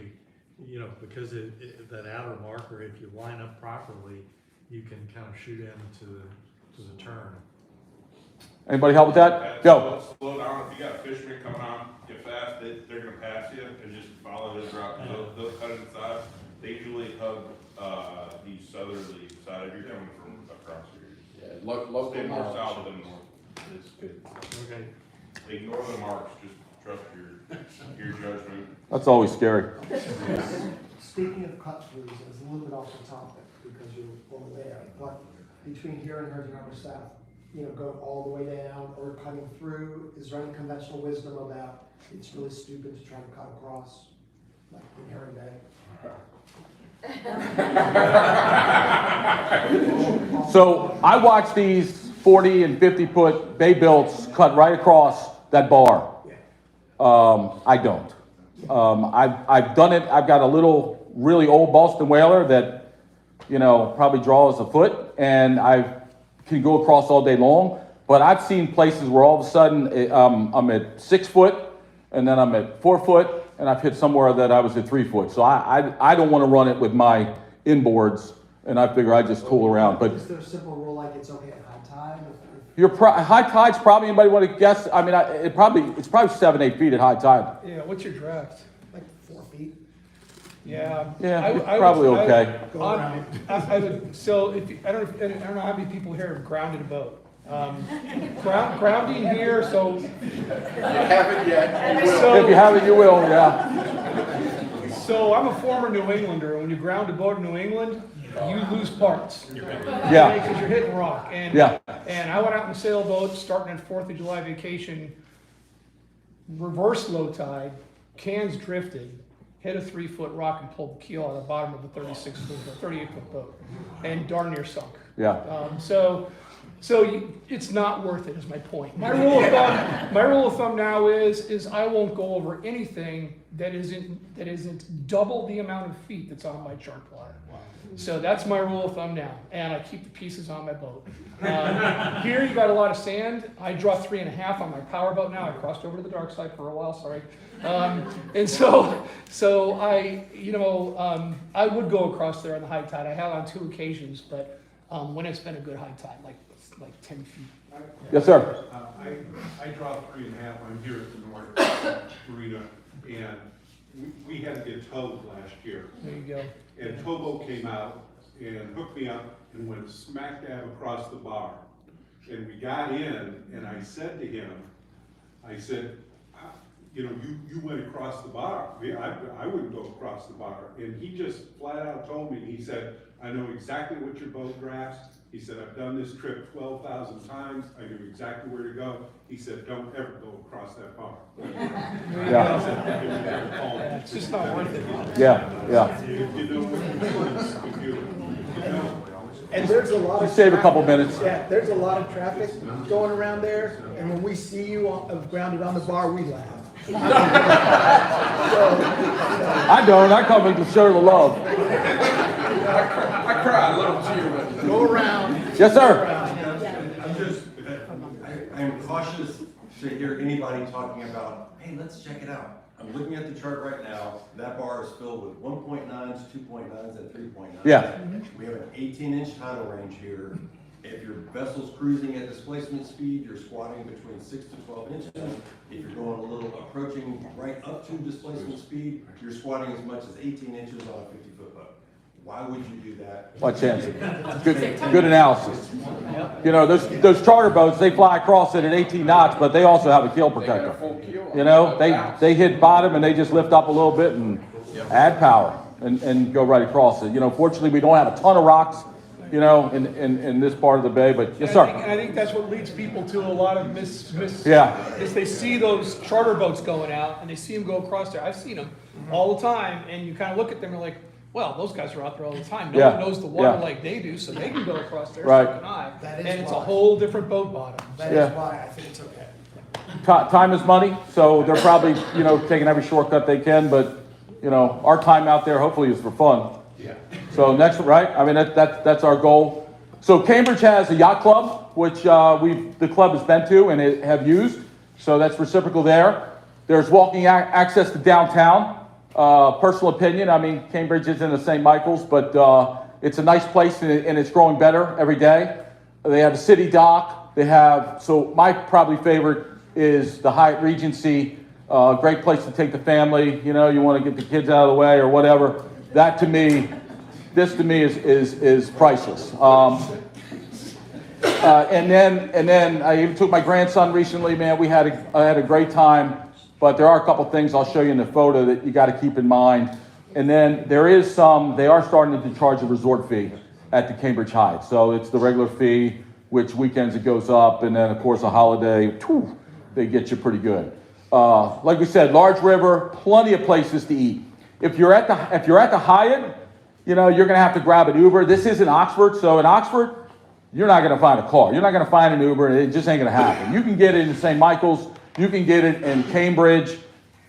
because that outer marker, if you line up properly, you can kind of shoot into the turn. Anybody help with that? Go. Slow down. If you got a fisherman coming on, get fast, they're gonna pass you and just follow his route. They'll cut inside. They usually hug the southerly side if you're coming from across here. Yeah, local Stay more knowledge. south than north. It's good. Okay. Ignore the marks. Just trust your judgment. That's always scary. Speaking of cut throughs, it's a little bit off the topic because you're over there, but between here and Herrington Harbour South, go all the way down or cutting through, is there any conventional wisdom about it's really stupid to try to cut across, like in Herring Bay? So I watch these 40 and 50-foot bay builts cut right across that bar. I don't. I've done it. I've got a little really old Boston whaler that, probably draws a foot, and I can go across all day long. But I've seen places where all of a sudden I'm at 6 foot, and then I'm at 4 foot, and I've hit somewhere that I was at 3 foot. So I don't want to run it with my inboards, and I figure I just tool around. But Is there a simple rule like it's okay at high tide? high tide's probably, anybody want to guess? I mean, it's probably 7-8 feet at high tide. Yeah, what's your draft? Like 4 feet? Yeah. Yeah, probably okay. So if I don't know how many people here have grounded a boat. Grounding here, so. Haven't yet. You will. So, If you haven't, you will, yeah. So I'm a former New Englander. When you ground a boat in New England, you lose parts. Yeah. Because you're hitting rock. And, Yeah. and I went out in a sailboat starting at 4th of July vacation, reverse low tide, cans drifted, hit a 3-foot rock and pulled the keel out of the bottom of a 38-foot boat, and darn near sunk. Yeah. It's not worth it, is my point. My rule of thumb now is I won't go over anything that isn't double the amount of feet that's on my chart plotter. So that's my rule of thumb now, and I keep the pieces on my boat. Here you got a lot of sand. I draw 3.5 on my power boat now. I crossed over to the dark side for a while, sorry. And so I would go across there on the high tide. I have on 2 occasions, but when it's been a good high tide, like 10 feet. Yes, sir. I draw 3.5. I'm here at the North Marina, and we had to get towed last year. There you go. And towboat came out and hooked me up and went smack dab across the bar. And we got in, and I said to him, you went across the bar. I wouldn't go across the bar. And he just flat out told me, he said, I know exactly what your boat drafts. He said, I've done this trip 12,000 times. I knew exactly where to go. He said, don't ever go across that bar. Yeah. It's just not worth it. Yeah, yeah. And there's a lot of Just save a couple minutes. Yeah, there's a lot of traffic going around there, and when we see you grounded on the bar, we laugh. I don't. I come in to show the love. I cry a little tear, but Go around. Yes, sir. I'm cautious to hear anybody talking about, hey, let's check it out. I'm looking at the chart right now. That bar is filled with 1.9s, 2.9s, and 3.9s. Yeah. We have an 18-inch tidal range here. If your vessel's cruising at displacement speed, you're squatting between 6 to 12 inches. If you're going a little approaching right up to displacement speed, you're squatting as much as 18 inches on a 50-foot boat. Why would you do that? What chance? Good analysis. You know, those charter boats, they fly across it at 18 knots, but they also have a keel protector. You know, they hit bottom and they just lift up a little bit and add power and go right across it. You know, fortunately, we don't have a ton of rocks, you know, in this part of the bay, but yes, sir. And I think that's what leads people to a lot of Yeah. is they see those charter boats going out and they see them go across there. I've seen them all the time, and you kind of look at them and you're like, well, those guys are out there all the time. No one knows the water like they do, so they can go across there, Right. so can I. That is And it's a why. whole different boat bottom. That is why I think it's okay. Time is money, so they're probably, you know, taking every shortcut they can, but, you know, our time out there hopefully is for fun. Yeah. So next, right? I mean, that's our goal. So Cambridge has a yacht club, which the club has been to and have used. So that's reciprocal there. There's walking access to downtown. Personal opinion, I mean, Cambridge isn't the St. Michael's, but it's a nice place and it's growing better every day. They have a city dock. They have, so my probably favorite is the Hyatt Regency. Great place to take the family. You know, you want to get the kids out of the way or whatever. That to me, this to me is priceless. And then I even took my grandson recently. Man, I had a great time. But there are a couple things I'll show you in the photo that you got to keep in mind. And then they are starting to charge a resort fee at the Cambridge Hyatt. So it's the regular fee, which weekends it goes up, and then of course a holiday, they get you pretty good. Like we said, large river, plenty of places to eat. If you're at the Hyatt, you know, you're gonna have to grab an Uber. This isn't Oxford, so in Oxford, you're not gonna find a car. You're not gonna find an Uber, and it just ain't gonna happen. You can get it in St. Michael's, you can get it in Cambridge,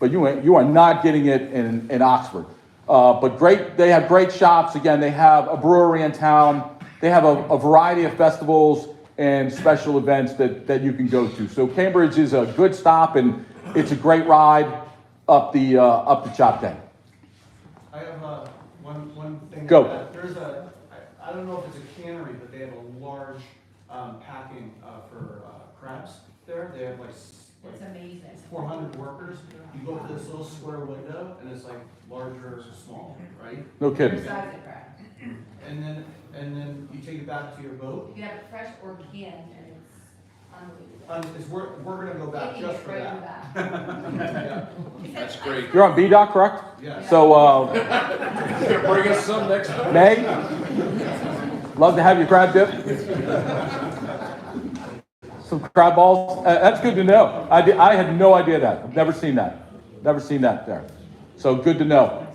but you are not getting it in Oxford. But they have great shops. Again, they have a brewery in town. They have a variety of festivals and special events that you can go to. So Cambridge is a good stop, and it's a great ride up the Choptank. I have one thing. Go. I don't know if it's a cannery, but they have a large packing for crabs there. They have like It's amazing. 400 workers. You go to this little square window, and it's like larger or small, right? No kidding. Besides the crab. And then you take it back to your boat. You can have it fresh or canned, and it's unbelievable. We're gonna go back just for that. Yeah. That's great. You're on B-Dock, correct? Yeah. So Bring us some next time. May, love to have you crab dip. Some crab balls. That's good to know. I had no idea that. I've never seen that. Never seen that there. So good to know.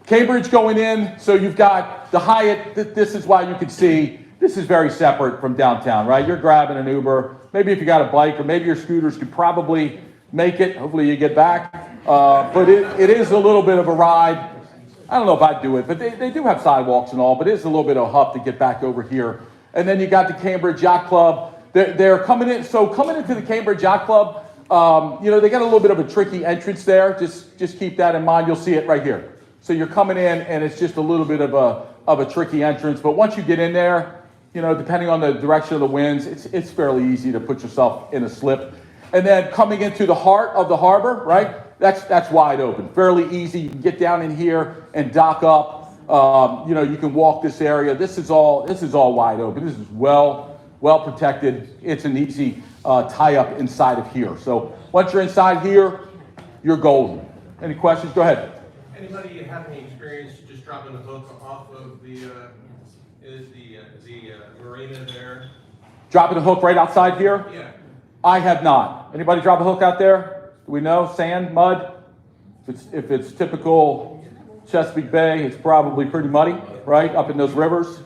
Cambridge going in. So you've got the Hyatt. This is why you can see this is very separate from downtown, right? You're grabbing an Uber. Maybe if you got a bike or maybe your scooters could probably make it. Hopefully you get back. But it is a little bit of a ride. I don't know if I'd do it, but they do have sidewalks and all, but it is a little bit of a huff to get back over here. And then you got the Cambridge Yacht Club. They're coming in. So coming into the Cambridge Yacht Club, you know, they got a little bit of a tricky entrance there. Just keep that in mind. You'll see it right here. So you're coming in, and it's just a little bit of a tricky entrance. But once you get in there, you know, depending on the direction of the winds, it's fairly easy to put yourself in a slip. And then coming into the heart of the harbor, right? That's wide open, fairly easy. You can get down in here and dock up. You know, you can walk this area. This is all wide open. This is well protected. It's an easy tie up inside of here. So once you're inside here, you're golden. Any questions? Go ahead. Anybody have any experience just dropping a hook off of the marina there? Dropping a hook right outside here? Yeah. I have not. Anybody drop a hook out there? Do we know? Sand, mud? If it's typical Chesapeake Bay, it's probably pretty muddy, right? Up in those rivers.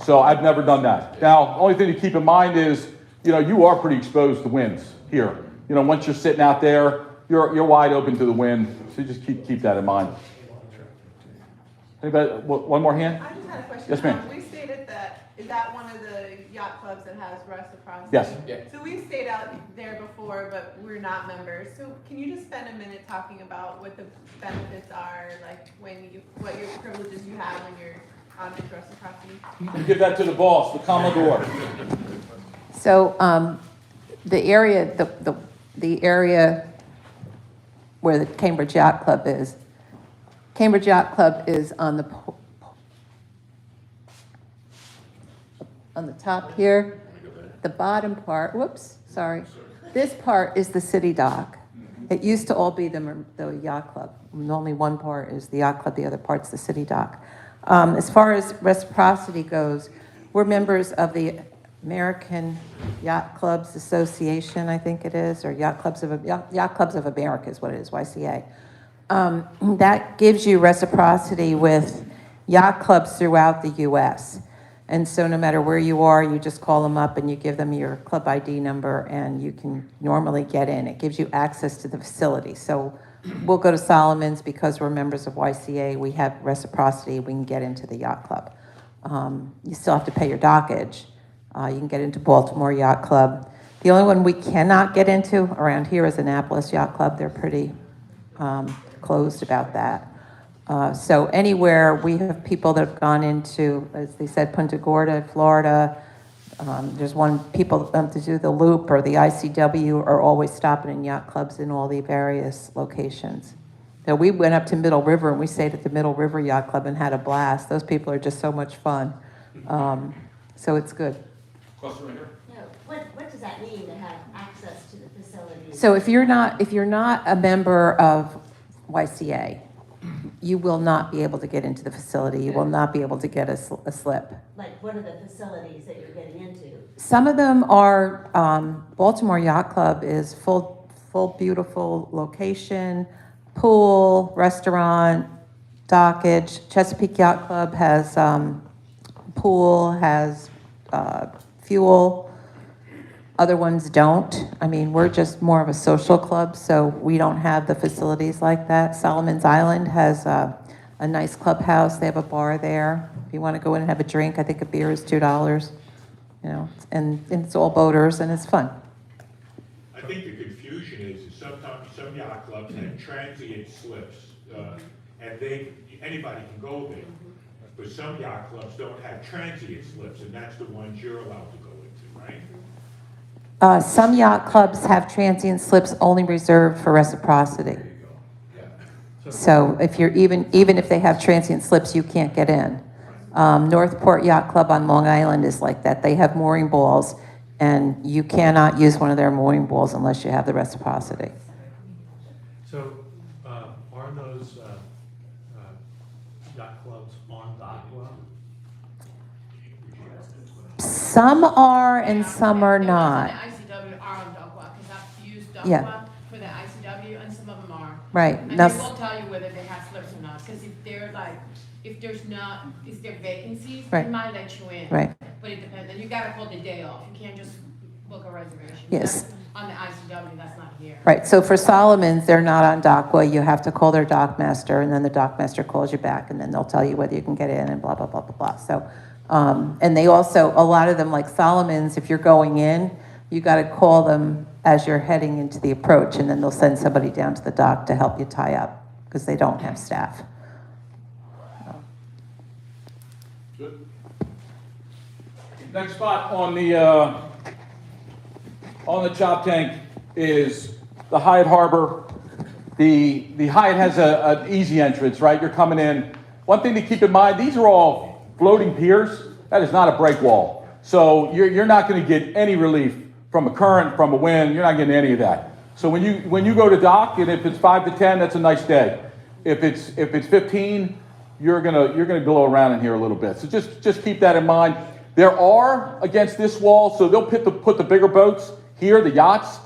So I've never done that. Now, only thing to keep in mind is, you know, you are pretty exposed to winds here. You know, once you're sitting out there, you're wide open to the wind. So just keep that in mind. Anybody? One more hand? I just had a question. Yes, ma'am. We stayed is that one of the yacht clubs that has reciprocity? Yes. Yeah. So we've stayed out there before, but we're not members. So can you just spend a minute talking about what the benefits are, like what your privileges you have when you're on this reciprocity? Give that to the boss, the Commodore. So the area, the area where the Cambridge Yacht Club is on the top here. The bottom part, sorry. This part is the city dock. It used to all be the yacht club. Only one part is the yacht club, the other part's the city dock. As far as reciprocity goes, we're members of the American Yacht Clubs Association, I think it is, or Yacht Clubs of America is what it is, YCA. That gives you reciprocity with yacht clubs throughout the U.S. And so no matter where you are, you just call them up and you give them your club ID number and you can normally get in. It gives you access to the facility. So we'll go to Solomon's because we're members of YCA. We have reciprocity. We can get into the yacht club. You still have to pay your dockage. You can get into Baltimore Yacht Club. The only one we cannot get into around here is Annapolis Yacht Club. They're pretty closed about that. So anywhere, we have people that have gone into, as they said, Punta Gorda, Florida. There's one, people to do the Loop or the ICW are always stopping in yacht clubs in all the various locations. So we went up to Middle River and we stayed at the Middle River Yacht Club and had a blast. Those people are just so much fun. So it's good. Question right here. No, what does that mean to have access to the facilities? So if you're not a member of YCA, you will not be able to get into the facility. You will not be able to get a slip. Like, what are the facilities that you're getting into? Some of them are, Baltimore Yacht Club is full, beautiful location, pool, restaurant, dockage. Chesapeake Yacht Club has pool, has fuel. Other ones don't. I mean, we're just more of a social club, so we don't have the facilities like that. Solomon's Island has a nice clubhouse. They have a bar there. If you want to go in and have a drink, I think a beer is $2. You know, and it's all boaters and it's fun. I think the confusion is sometimes some yacht clubs have transient slips, and anybody can go there. But some yacht clubs don't have transient slips, and that's the ones you're allowed to go into, right? Some yacht clubs have transient slips only reserved for reciprocity. So if you're even if they have transient slips, you can't get in. Northport Yacht Club on Long Island is like that. They have mooring balls, and you cannot use one of their mooring balls unless you have the reciprocity. So, are those yacht clubs on Dockwell? Some are and some are not. The ICW are on Dockwell, because I've used Dockwell Yeah. for the ICW, and some of them are. Right. And Now, they will tell you whether they have slips or not, because if there vacancies, Right. they might let you in. Right. But it depends, and you gotta call the day off, you can't just book a reservation. Yes. That's on the ICW, that's not here. Right, so for Solomon's, they're not on Dockwell. You have to call their dockmaster, and then the dockmaster calls you back, and then they'll tell you whether you can get in and blah, blah, blah, blah, blah. So, and they also, a lot of them, like Solomon's, if you're going in, you got to call them as you're heading into the approach, and then they'll send somebody down to the dock to help you tie up, because they don't have staff. Good. Next spot on the chop tank is the Hyatt Harbor. The Hyatt has an easy entrance, right? You're coming in. One thing to keep in mind, these are all floating piers. That is not a break wall. So you're not going to get any relief from a current, from a wind. You're not getting any of that. So when you go to dock, and if it's 5 to 10, that's a nice day. If it's 15, you're gonna blow around in here a little bit. So just keep that in mind. There are against this wall, so they'll put the bigger boats here, the yachts.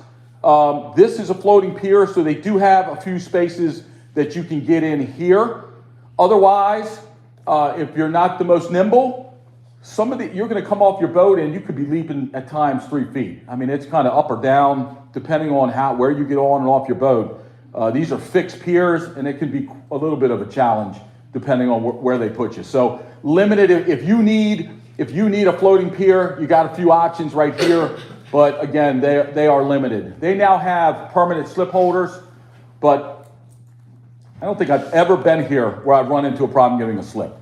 This is a floating pier, so they do have a few spaces that you can get in here. Otherwise, if you're not the most nimble, you're going to come off your boat and you could be leaping at times 3 feet. I mean, it's kind of up or down depending on where you get on and off your boat. These are fixed piers, and it can be a little bit of a challenge depending on where they put you. So limited. If you need a floating pier, you got a few options right here. But again, they are limited. They now have permanent slip holders, but I don't think I've ever been here where I've run into a problem getting a slip.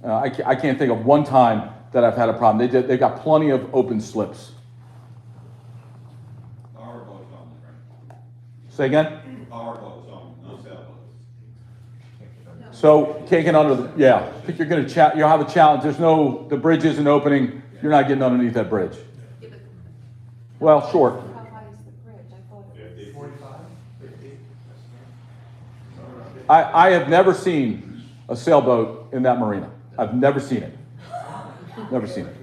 I can't think of one time that I've had a problem. They got plenty of open slips. Our boat's on, right? Say again? Our boat's on, no sailboats. So can't get under the, yeah. I think you'll have a challenge. The bridge isn't opening. You're not getting underneath that bridge. Well, short. How high is the bridge? I thought it was 45, 50. I have never seen a sailboat in that marina. I've never seen it. Never seen it.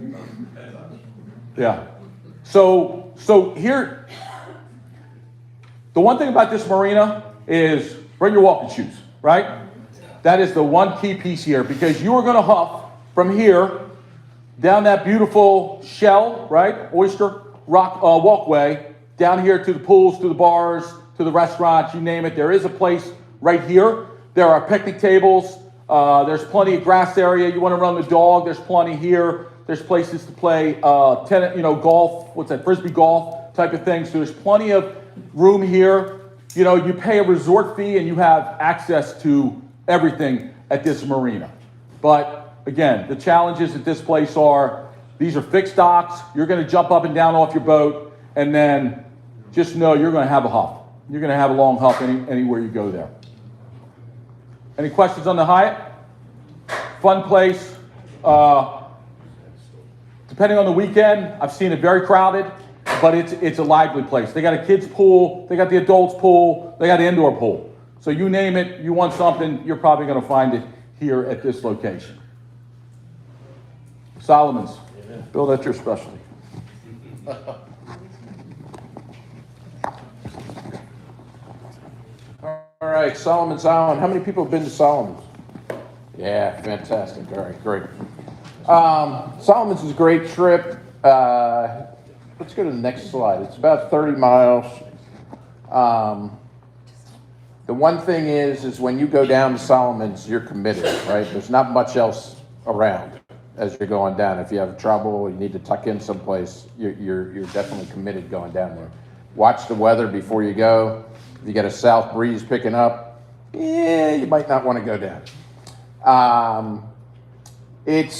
Yeah. So here, the one thing about this marina is bring your walking shoes, right? That is the one key piece here, because you are going to huff from here down that beautiful shell, right? Oyster rock walkway down here to the pools, to the bars, to the restaurants, you name it. There is a place right here. There are picnic tables. There's plenty of grass area. You want to run the dog, there's plenty here. There's places to play tennis, golf. What's that? Frisbee golf. type of thing. So there's plenty of room here. You know, you pay a resort fee and you have access to everything at this marina. But again, the challenges at this place are, these are fixed docks. You're going to jump up and down off your boat, and then just know you're going to have a huff. You're going to have a long huff anywhere you go there. Any questions on the Hyatt? Fun place. Depending on the weekend, I've seen it very crowded, but it's a lively place. They got a kids pool, they got the adults pool, they got an indoor pool. So you name it, you want something, you're probably going to find it here at this location. Solomon's. Bill, that's your specialty. All right, Solomon's Island. How many people have been to Solomon's? Yeah, fantastic. All right, great. Solomon's is a great trip. Let's go to the next slide. It's about 30 miles. The one thing is when you go down to Solomon's, you're committed, right? There's not much else around as you're going down. If you have trouble, you need to tuck in someplace, you're definitely committed going down there. Watch the weather before you go. If you get a south breeze picking up, you might not want to go down. It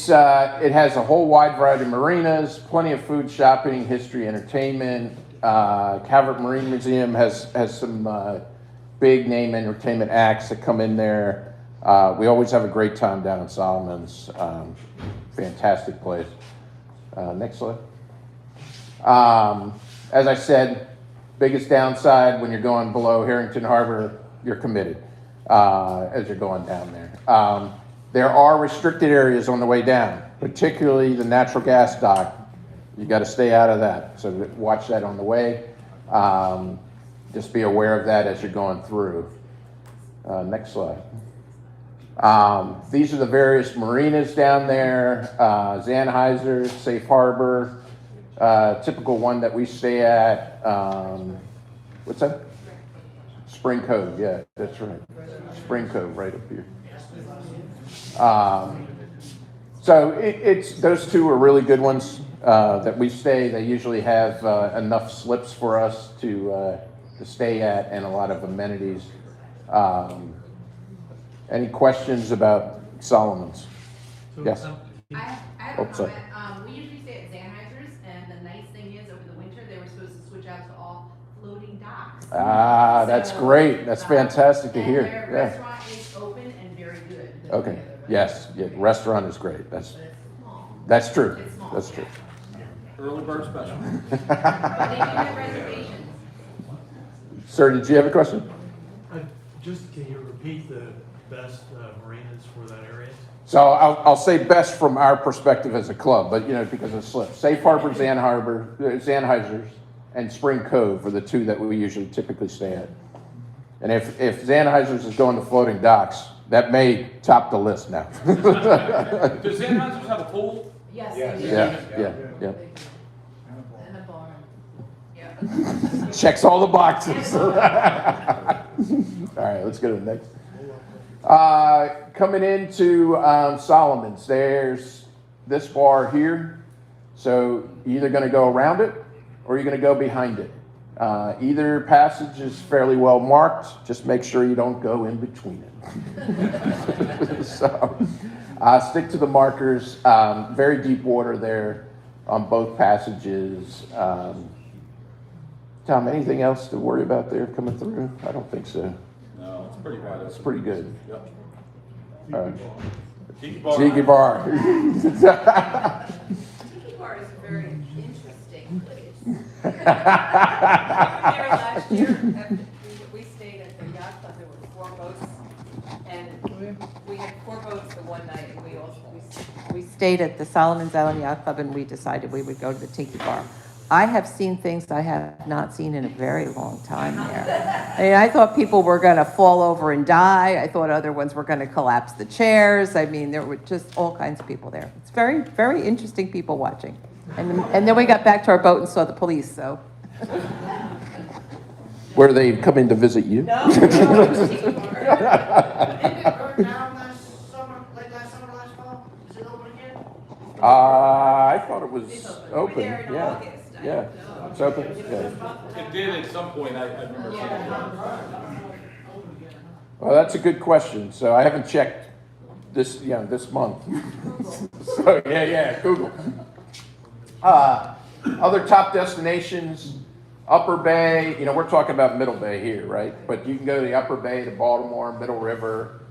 has a whole wide variety of marinas, plenty of food, shopping, history, entertainment. Calvert Marine Museum has some big name entertainment acts that come in there. We always have a great time down in Solomon's. Fantastic place. Next slide. As I said, biggest downside when you're going below Herrington Harbour, you're committed as you're going down there. There are restricted areas on the way down, particularly the natural gas dock. You got to stay out of that. So watch that on the way. Just be aware of that as you're going through. Next slide. These are the various marinas down there. Zanheiser, Safe Harbor, typical one that we stay at. What's that? Spring Cove, yeah, that's right. Spring Cove right up here. So it's those two are really good ones that we stay. They usually have enough slips for us to stay at and a lot of amenities. Any questions about Solomon's? Yes. I have a comment. We usually stay at Zanheiser's, and the nice thing is, over the winter, they were supposed to switch out to all floating docks. That's great. That's fantastic to hear. Their restaurant is open and very good. Okay. Yes. Yeah. Restaurant is great. That's true. That's true. Early bird special. But they do have reservations. Sir, did you have a question? Just can you repeat the best marinas for that area? So I'll say best from our perspective as a club, but because of slips. Safe Harbor, Zanheiser's, and Spring Cove are the two that we usually typically stay at. And if Zanheiser's is going to floating docks, that may top the list now. Does Zanheiser's have a pool? Yes. Yeah. And a barn. Yeah. Checks all the boxes. All right, let's go to the next. Coming into Solomon's, there's this bar here. So you're either going to go around it or you're going to go behind it. Either passage is fairly well marked. Just make sure you don't go in between it. So stick to the markers. Very deep water there on both passages. Tom, anything else to worry about there coming through? I don't think so. No, it's pretty wide. It's pretty good. Yep. All right. Tiki bar. Tiki bar. Tiki bar is a very interesting place. There last year, we stayed at the yacht club. There were 4 boats, and we had 4 boats the one night. And we stayed at the Solomon's Island Yacht Club, and we decided we would go to the Tiki Bar. I have seen things I have not seen in a very long time there. I mean, I thought people were going to fall over and die. I thought other ones were going to collapse the chairs. I mean, there were just all kinds of people there. It's very, very interesting people watching. And then we got back to our boat and saw the police, so. Were they coming to visit you? No. I thought it was open. We were there in Yeah. August, Yeah, it's open, yeah. It did at some point, I remember seeing it. Well, that's a good question. So I haven't checked this, this month. So, yeah, Google. Other top destinations, Upper Bay, we're talking about Middle Bay here, right? But you can go to the Upper Bay, to Baltimore, Middle River,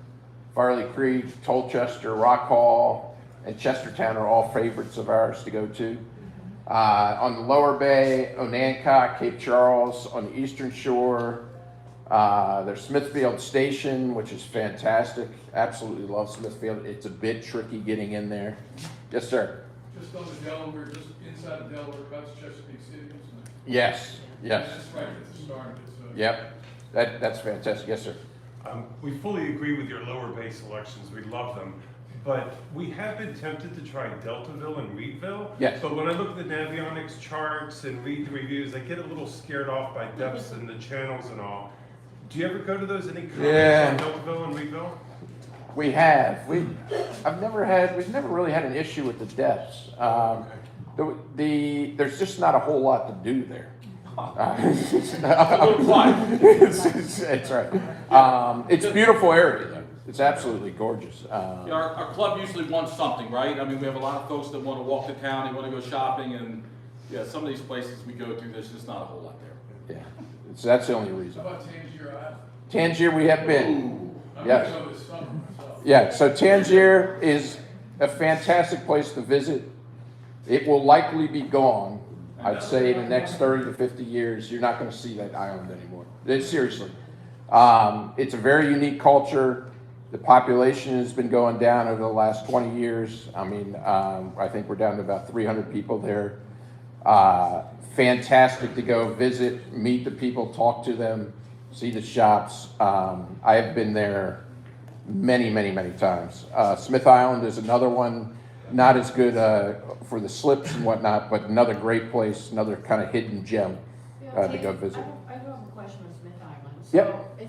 Farley Creek, Tolchester, Rock Hall, and Chestertown are all favorites of ours to go to. On the Lower Bay, Onancock, Cape Charles. On the Eastern Shore, there's Smithfield Station, which is fantastic. Absolutely love Smithfield. It's a bit tricky getting in there. Yes, sir. Just on the Delaware, just inside of Delaware, cuts Chesapeake City, isn't it? Yes. That's right at the start. Yep. That's fantastic. Yes, sir. We fully agree with your Lower Bay selections. We love them. But we have been tempted to try Deltaville and Reedville. Yes. But when I look at the Navionics charts and read the reviews, I get a little scared off by depths and the channels and all. Do you ever go to those? Any comments on Deltaville and Reedville? We have. We've never really had an issue with the depths. There's just not a whole lot to do there. It's right. It's a beautiful area though. It's absolutely gorgeous. Yeah, our club usually wants something, right? I mean, we have a lot of folks that want to walk to town, they want to go shopping, and yeah, some of these places we go to, there's just not a whole lot there. Yeah, so that's the only reason. How about Tangier Island? Tangier, we have been. I'm Yes. gonna go this summer myself. Yeah, so Tangier is a fantastic place to visit. It will likely be gone. I'd say in the next 30 to 50 years, you're not going to see that island anymore. Seriously. It's a very unique culture. The population has been going down over the last 20 years. I mean, I think we're down to about 300 people there. Fantastic to go visit, meet the people, talk to them, see the shops. I have been there many, many, many times. Smith Island is another one. Not as good for the slips and whatnot, but another great place, another kind of hidden gem to go visit. I do have a question on Smith Island. Yep. So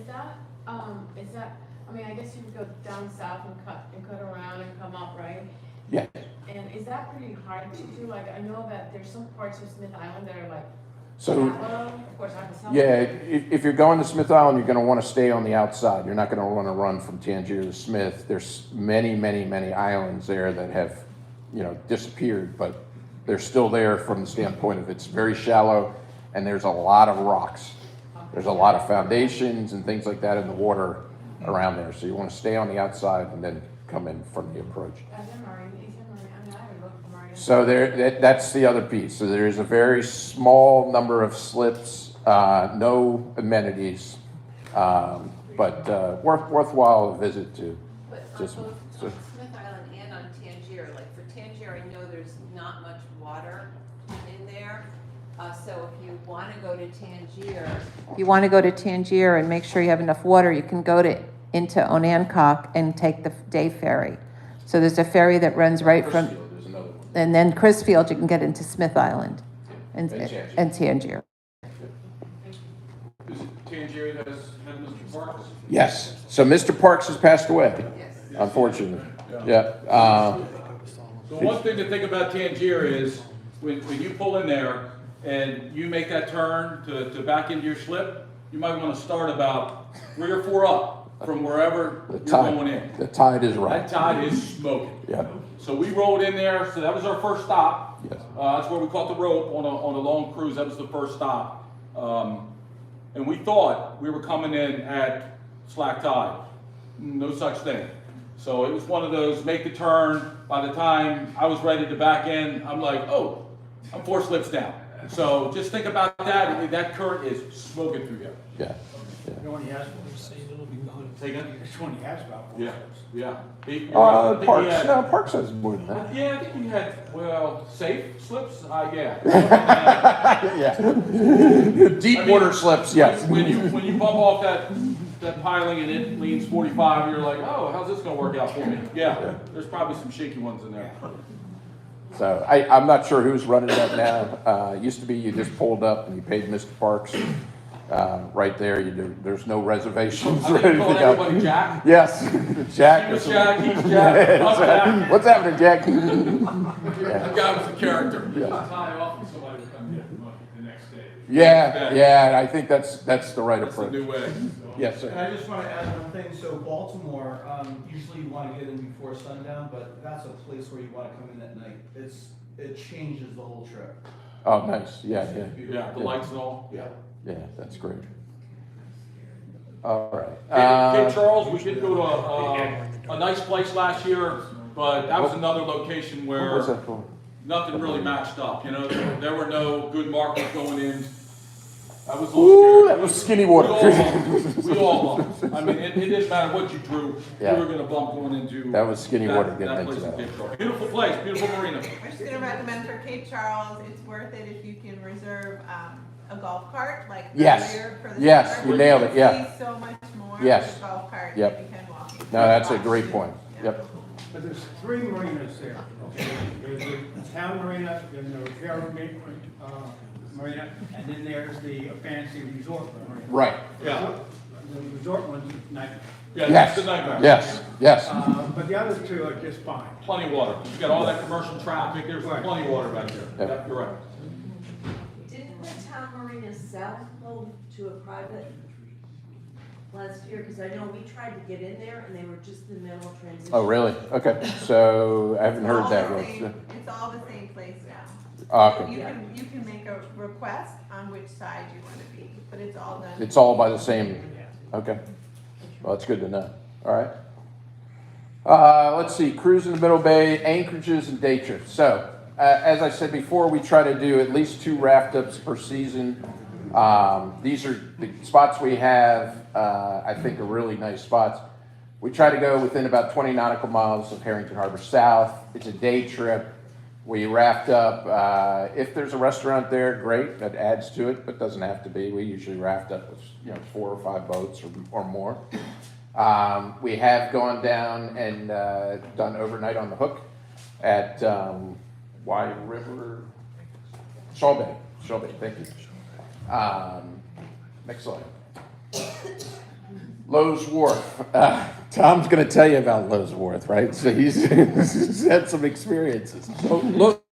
is that, I mean, I guess you could go down south and cut around and come up, right? Yeah. And is that pretty hard to do? Like, I know that there's some parts of Smith Island that are like, So, of course, I have to yeah, if you're going to Smith Island, you're going to want to stay on the outside. You're not going to want to run from Tangier to Smith. There's many, many, many islands there that have, disappeared, but they're still there from the standpoint of it's very shallow and there's a lot of rocks. There's a lot of foundations and things like that in the water around there. So you want to stay on the outside and then come in from the approach. So that's the other piece. So there is a very small number of slips, no amenities, but worthwhile a visit to. But on both on Smith Island and on Tangier, like for Tangier, I know there's not much water in there. So if you want to go to Tangier, and make sure you have enough water, you can go into Onancock and take the day ferry. So there's a ferry that runs right from, and then Crisfield, you can get into Smith Island and Tangier. Is it Tangier that has had Mr. Parks? Yes. So Mr. Parks has passed away, unfortunately. Yeah. So one thing to think about Tangier is when you pull in there and you make that turn to back into your slip, you might want to start about 3 or 4 up from wherever you're going in. The tide is right. That tide is smoking. Yeah. So we rolled in there. So that was our first stop. Yes. That's where we caught the rope on a long cruise. That was the first stop. And we thought we were coming in at slack tide. No such thing. So it was one of those, make the turn. By the time I was ready to back in, I'm like, oh, I'm 4 slips down. So just think about that. That current is smoking through there. Yeah. The one he has about, Say again? which one he has about. Yeah. Parks. No, Parks has more than that. Yeah, I think we had, safe slips? Yeah. Yeah. Deep water slips, yes. When you bump off that piling and it leans 45, you're like, oh, how's this going to work out for me? Yeah, there's probably some shaky ones in there. So I'm not sure who's running that now. Used to be you just pulled up and you paid Mr. Parks. Right there, there's no reservations. I think calling everybody Jack. Yes, Jack. He's Jack, he's Jack. What's happening, Jack? That guy was a character. Yeah. Tie off and somebody come get the next day. Yeah, yeah, and I think that's the right That's the approach. new way. Yes, And sir. I just want to add one thing, so Baltimore, usually you want to get in before sundown, but that's a place where you want to come in at night. It changes the whole trip. Oh, nice, yeah, yeah. Yeah, the lights and all. Yeah. Yeah, that's great. All right. Cape Charles, we did go to a nice place last year, but that was another location What where was that for? nothing really matched up, you know, there were no good markers going in. I was a Ooh, little scared. that was skinny water. We all bumped. I mean, it didn't matter what you drew, Yeah. you were gonna bump going into. That was skinny water getting into place in that. Cape Charles. Beautiful place, beautiful marina. We're just gonna recommend for Cape Charles, it's worth it if you can reserve, a golf cart, like Yes. earlier for the Yes, summer. you nailed it, yeah. See so much more Yes. with a golf cart than Yep. you can walking. No, that's a great point. Yep. But there's 3 marinas there, okay? There's the town marina, then the Herring Bay, marina, and then there's the fancy resort marina. Right. Yeah. The resort one's nice. Yeah, Yes. that's the nightmare. Yes, yes. But the other 2 are just fine. Plenty of water, you got all that commercial traffic, there's Right. plenty of water back there. Yep. Yep, you're right. Didn't the town marina sell to a private last year? Because I know we tried to get in there and they were just in the middle of transition. Oh, really? Okay, so I haven't It's heard all that the yet. same- It's all the same place now. Okay. You can make a request on which side you want to be, but it's all done. It's all by the same, okay. Well, that's good to know. All right. Let's see, cruise in the Middle Bay, anchorages and day trips. So, as I said before, we try to do at least 2 raft ups per season. These are the spots we have, I think are really nice spots. We try to go within about 20 nautical miles of Herrington Harbour South. It's a day trip. We raft up, if there's a restaurant there, great, that adds to it, but doesn't have to be. We usually raft up with, 4 or 5 boats or more. We have gone down and done overnight on the hook at Wye River, Shaw Bay, thank you. Next slide. Lowe's Wharf. Tom's going to tell you about Lowe's Wharf, right? So he's had some experiences.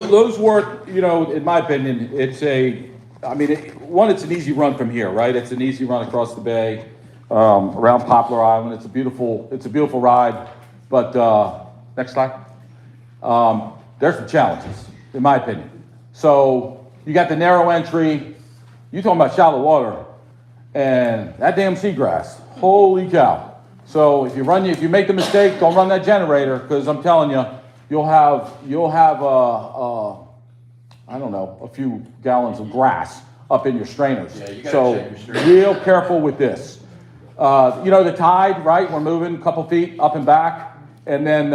Lowe's Wharf, in my opinion, it's it's an easy run from here, right? It's an easy run across the bay, around Poplar Island. It's a beautiful ride. But next slide. There's some challenges, in my opinion. So you got the narrow entry. You're talking about shallow water, and that damn seagrass. Holy cow! So if you make the mistake, don't run that generator, because I'm telling you, you'll have a few gallons of grass up in your strainers. Yeah, you gotta so check your strainers. real careful with this. The tide, right? We're moving a couple feet up and back, and then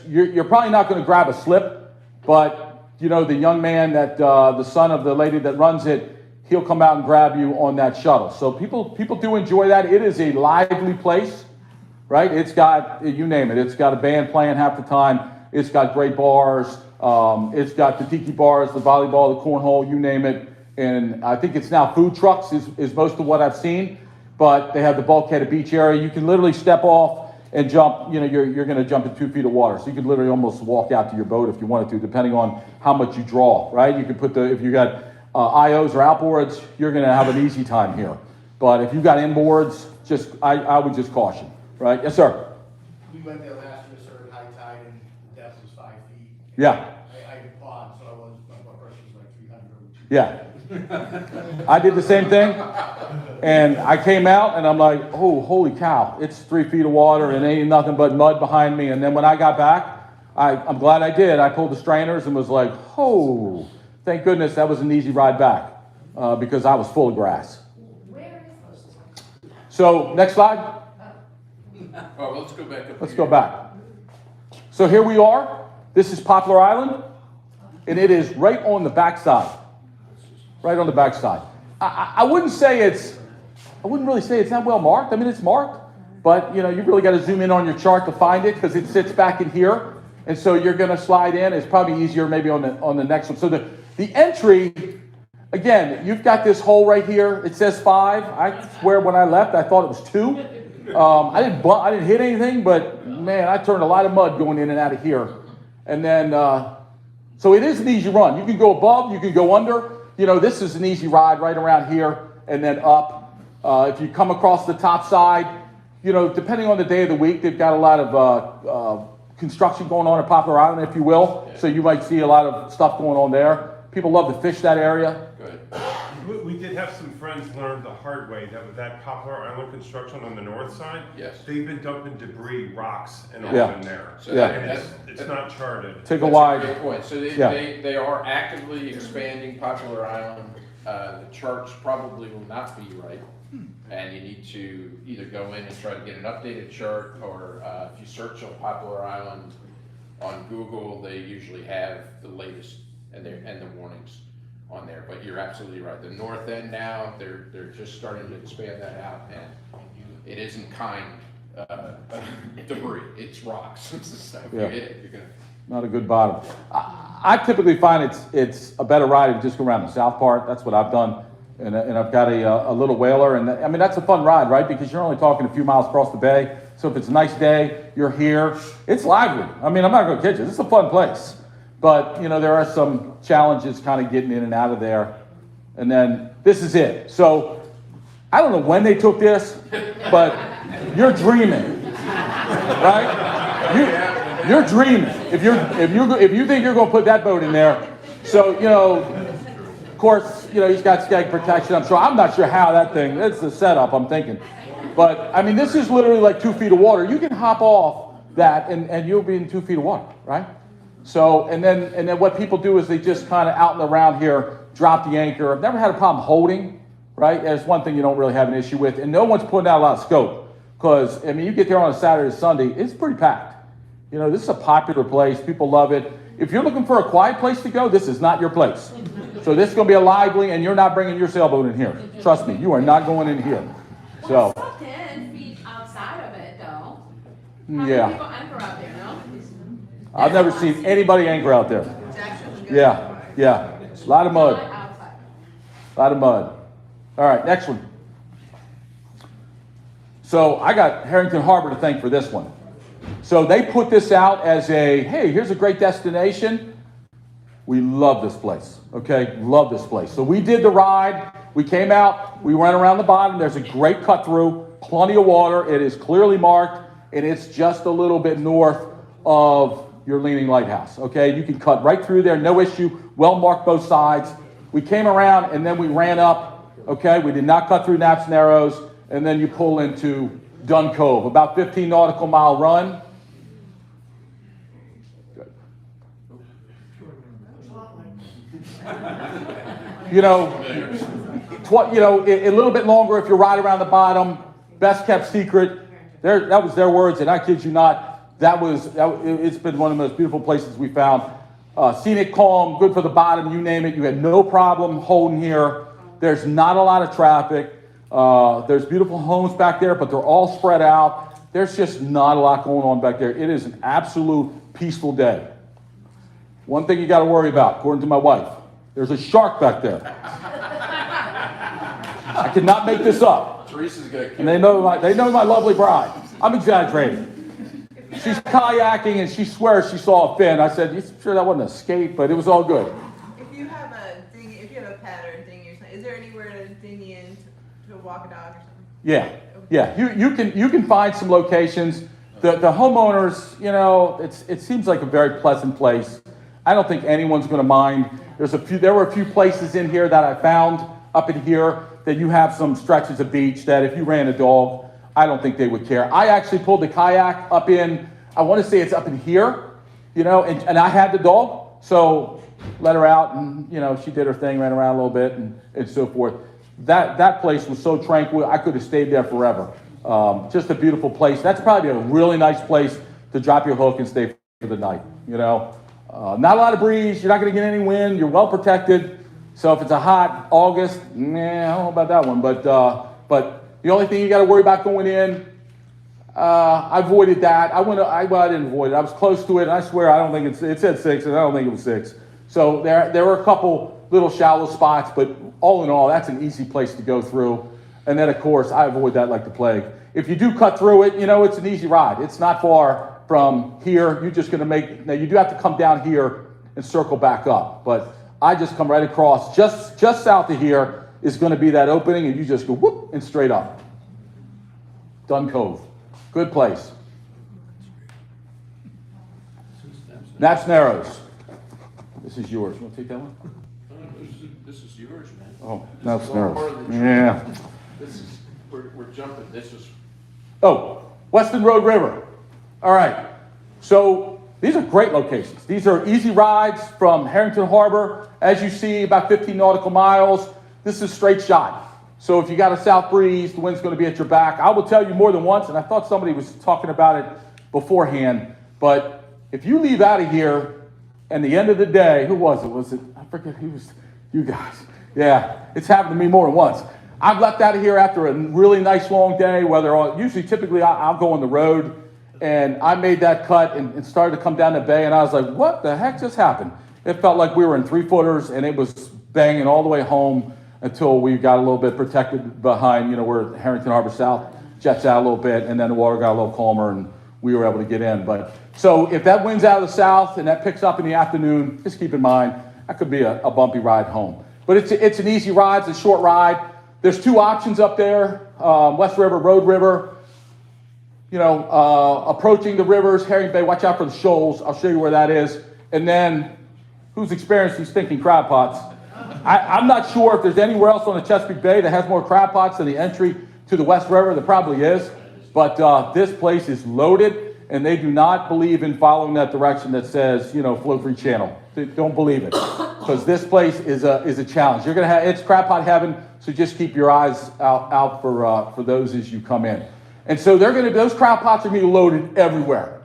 you're probably not going to grab a slip, but the young man that the son of the lady that runs it, he'll come out and grab you on that shuttle. So people do enjoy that. It is a lively place, right? It's got, you name it. It's got a band playing half the time. It's got great bars. It's got the tiki bars, the volleyball, the cornhole, you name it. And I think it's now food trucks is most of what I've seen. But they have the bulkhead beach area. You can literally step off and jump. You're going to jump in 2 feet of water. So you could literally almost walk out to your boat if you wanted to, depending on how much you draw, right? You can put if you got IOs or outboards, you're going to have an easy time here. But if you've got inboards, I would just caution, right? Yes, sir. We went there last year, sort of high tide, and the depth was 5 feet. Yeah. I had pond, so my pressure was like 300. Yeah. I did the same thing. And I came out and I'm like, oh, holy cow. It's 3 feet of water and ain't nothing but mud behind me. And then when I got back, I'm glad I did. I pulled the strainers and was like, oh, thank goodness that was an easy ride back because I was full of grass. So next slide. Oh, let's go back up. Let's go back. So here we are. This is Poplar Island, and it is right on the backside. Right on the backside. I wouldn't really say it's not well marked. I mean, it's marked, but you really got to zoom in on your chart to find it because it sits back in here, and so you're going to slide in. It's probably easier maybe on the next one. So the entry, again, you've got this hole right here. It says 5. I swear when I left, I thought it was 2. I didn't hit anything, but man, I turned a lot of mud going in and out of here. And then, so it is an easy run. You can go above, you can go under. you know, this is an easy ride right around here and then up. If you come across the top side, you know, depending on the day of the week, they've got a lot of construction going on at Poplar Island, if you will. So you might see a lot of stuff going on there. People love to fish that area. Good. We did have some friends learn the hard way that Poplar Island construction on the north side. Yes. They've been dumping debris, rocks, and all Yeah. in there. So Yeah. And it's not charted. Take a That's wide. great point. So Yeah. they are actively expanding Popular Island. The charts probably will not be right. And you need to either go in and try to get an updated chart, or if you search on Popular Island on Google, they usually have the latest and the warnings on there. But you're absolutely right. The north end now, they're just starting to expand that out, and it isn't kind debris. It's rocks. So if you Yeah. hit it, you're gonna. Not a good bottom. I typically find it's a better ride if you just go around the south part. That's what I've done. And I've got a little whaler, and I mean, that's a fun ride, right? Because you're only talking a few miles across the bay. So if it's a nice day, you're here. It's lively. I mean, I'm not going to kid you. It's a fun place. But, you know, there are some challenges kind of getting in and out of there. And then this is it. So I don't know when they took this, but you're dreaming, right? You're dreaming. If you think you're going to put that boat in there. So, you know, of course, you know, he's got skeg protection. I'm not sure how that thing, that's the setup, I'm thinking. But, I mean, this is literally like 2 feet of water. You can hop off that and you'll be in 2 feet of water, right? So, and then what people do is they just kind of out and around here, drop the anchor. I've never had a problem holding, right? There's one thing you don't really have an issue with. And no one's putting out a lot of scope. Because, I mean, you get there on a Saturday or Sunday, it's pretty packed. You know, this is a popular place. People love it. If you're looking for a quiet place to go, this is not your place. So this is going to be a lively, and you're not bringing your sailboat in here. Trust me, you are not going in here. So. 10 feet outside of it, though. How many Yeah. people anchor out there, no? I've never seen anybody anchor out there. Yeah, yeah. A lot of mud. A lot of mud. All right, next one. So I got Herrington Harbour to thank for this one. So they put this out as a, hey, here's a great destination. We love this place, okay? Love this place. So we did the ride. We came out. We went around the bottom. There's a great cut through, plenty of water. It is clearly marked, and it's just a little bit north of your Leaning Lighthouse, okay? You can cut right through there, no issue. Well marked both sides. We came around, and then we ran up, okay? We did not cut through Knapp's Narrows, and then you pull into Dun Cove, about 15 nautical mile run. You know, a little bit longer if you ride around the bottom. Best kept secret. That was their words, and I kid you not. It's been one of the most beautiful places we found. Scenic, calm, good for the bottom. You name it. You had no problem holding here. There's not a lot of traffic. There's beautiful homes back there, but they're all spread out. There's just not a lot going on back there. It is an absolute peaceful day. One thing you got to worry about, according to my wife. There's a shark back there. I cannot make this up. Teresa's gonna kill And they know my lovely bride. I'm exaggerating. She's kayaking and she swears she saw a fin. I said, "You sure that wasn't a skate?" But it was all good. If you have a dinghy, if you have a pad or a dinghy or something, is there anywhere to dinghy in to walk a dog or something? Yeah. You can find some locations. The homeowners, you know, it seems like a very pleasant place. I don't think anyone's going to mind. There were a few places in here that I found up in here that you have some stretches of beach that if you ran a dog, I don't think they would care. I actually pulled the kayak up in, I want to say it's up in here, you know, and I had the dog, so let her out and, you know, she did her thing, ran around a little bit and so forth. That place was so tranquil, I could have stayed there forever. Just a beautiful place. That's probably a really nice place to drop your hook and stay for the night, you know. Not a lot of breeze. You're not going to get any wind. You're well protected. So if it's a hot August, I don't know about that one. But the only thing you got to worry about going in, I avoided that. I didn't avoid it. I was close to it, and I swear I don't think it said 6, and I don't think it was 6. So there were a couple little shallow spots, but all in all, that's an easy place to go through. And then, of course, I avoid that like the plague. If you do cut through it, you know, it's an easy ride. It's not far from here. You're just going to now you do have to come down here and circle back up. But I just come right across, just south of here is going to be that opening, and you just go whoop and straight up. Dun Cove. Good place. Naps Narrows. This is yours. You want to take that one? This is yours, man. Oh, This Naps is all part Narrows. of the trip. Yeah. This is, we're jumping, this is. Oh, Weston Road River. All right. So these are great locations. These are easy rides from Herrington Harbour. As you see, about 15 nautical miles. This is straight shot. So if you got a south breeze, the wind's going to be at your back. I will tell you more than once, and I thought somebody was talking about it beforehand, but if you leave out of here, and the end of the day, who was it? Was it, I forget who was, you guys. Yeah, it's happened to me more than once. I've left out of here after a really nice long day, typically I'll go on the road, and I made that cut and started to come down the bay, and I was like, what the heck just happened? It felt like we were in 3-footers, and it was banging all the way home until we got a little bit protected behind, where Herrington Harbour South jets out a little bit, and then the water got a little calmer, and we were able to get in. But so if that wind's out of the south and that picks up in the afternoon, just keep in mind, that could be a bumpy ride home. But it's an easy ride, it's a short ride. There's 2 options up there, West River, Road River. Approaching the rivers, Herring Bay, watch out for the shoals. I'll show you where that is. And then, who's experienced these stinking crab pots? I'm not sure if there's anywhere else on the Chesapeake Bay that has more crab pots than the entry to the West River. There probably is. But this place is loaded, and they do not believe in following that direction that says, flow-free channel. They don't believe it. Because this place is a challenge. It's crab pot heaven, so just keep your eyes out for those as you come in. And so those crab pots are going to be loaded everywhere.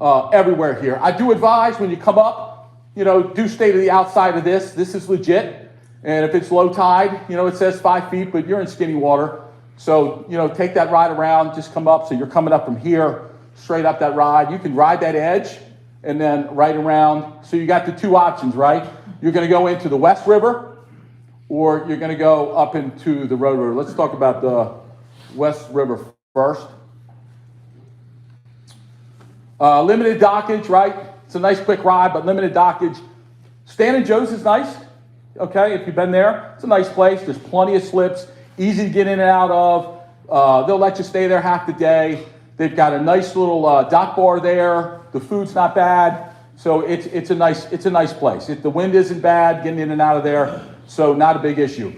Everywhere here. I do advise when you come up, do stay to the outside of this. This is legit. And if it's low tide, it says 5 feet, but you're in skinny water. So, take that ride around, just come up. So you're coming up from here, straight up that ride. You can ride that edge and then right around. So you got the 2 options, right? You're going to go into the West River or you're going to go up into the Road River. Let's talk about the West River first. Limited dockage, right? It's a nice quick ride, but limited dockage. Stan and Joe's is nice. Okay, if you've been there, it's a nice place. There's plenty of slips, easy to get in and out of. They'll let you stay there half the day. They've got a nice little dock bar there. The food's not bad, so it's a nice place. The wind isn't bad, getting in and out of there, so not a big issue.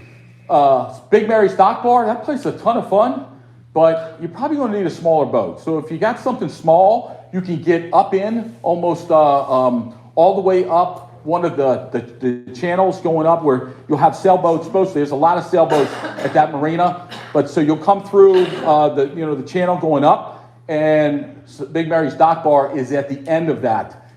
Big Mary's Dock Bar, that place is a ton of fun, but you're probably going to need a smaller boat. So if you got something small, you can get up in almost all the way up one of the channels going up where you'll have sailboats. There's a lot of sailboats at that marina, but so you'll come through the channel going up, and Big Mary's Dock Bar is at the end of that.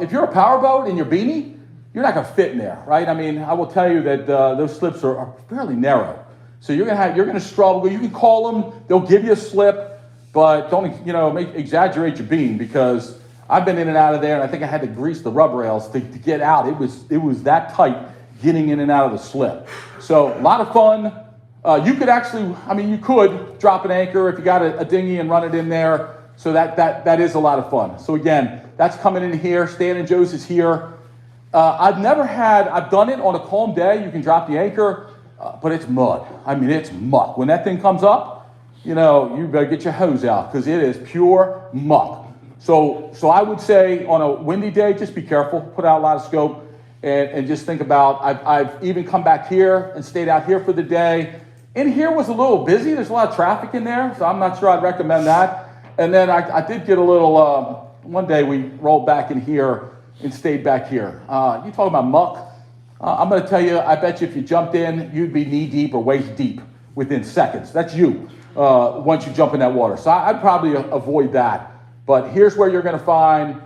If you're a powerboat and you're beanie, you're not going to fit in there, right? I mean, I will tell you that those slips are fairly narrow, so you're going to struggle. You can call them; they'll give you a slip, but don't exaggerate your beam, because I've been in and out of there, and I think I had to grease the rub rails to get out. It was that tight getting in and out of the slip. So a lot of fun. You could drop an anchor if you got a dinghy and run it in there. So that is a lot of fun. So again, that's coming in here. Stan and Joe's is here. I've done it on a calm day. You can drop the anchor, but it's mud. I mean, it's muck. When that thing comes up, you better get your hose out, because it is pure muck. So I would say on a windy day, just be careful, put out a lot of scope, and just think about, I've even come back here and stayed out here for the day. In here was a little busy. There's a lot of traffic in there, so I'm not sure I'd recommend that. And then I did get a little, one day we rolled back in here and stayed back here. You talking about muck? I'm going to tell you, I bet you if you jumped in, you'd be knee deep or waist deep within seconds. That's you, once you jump in that water. So I'd probably avoid that. But here's where you're going to find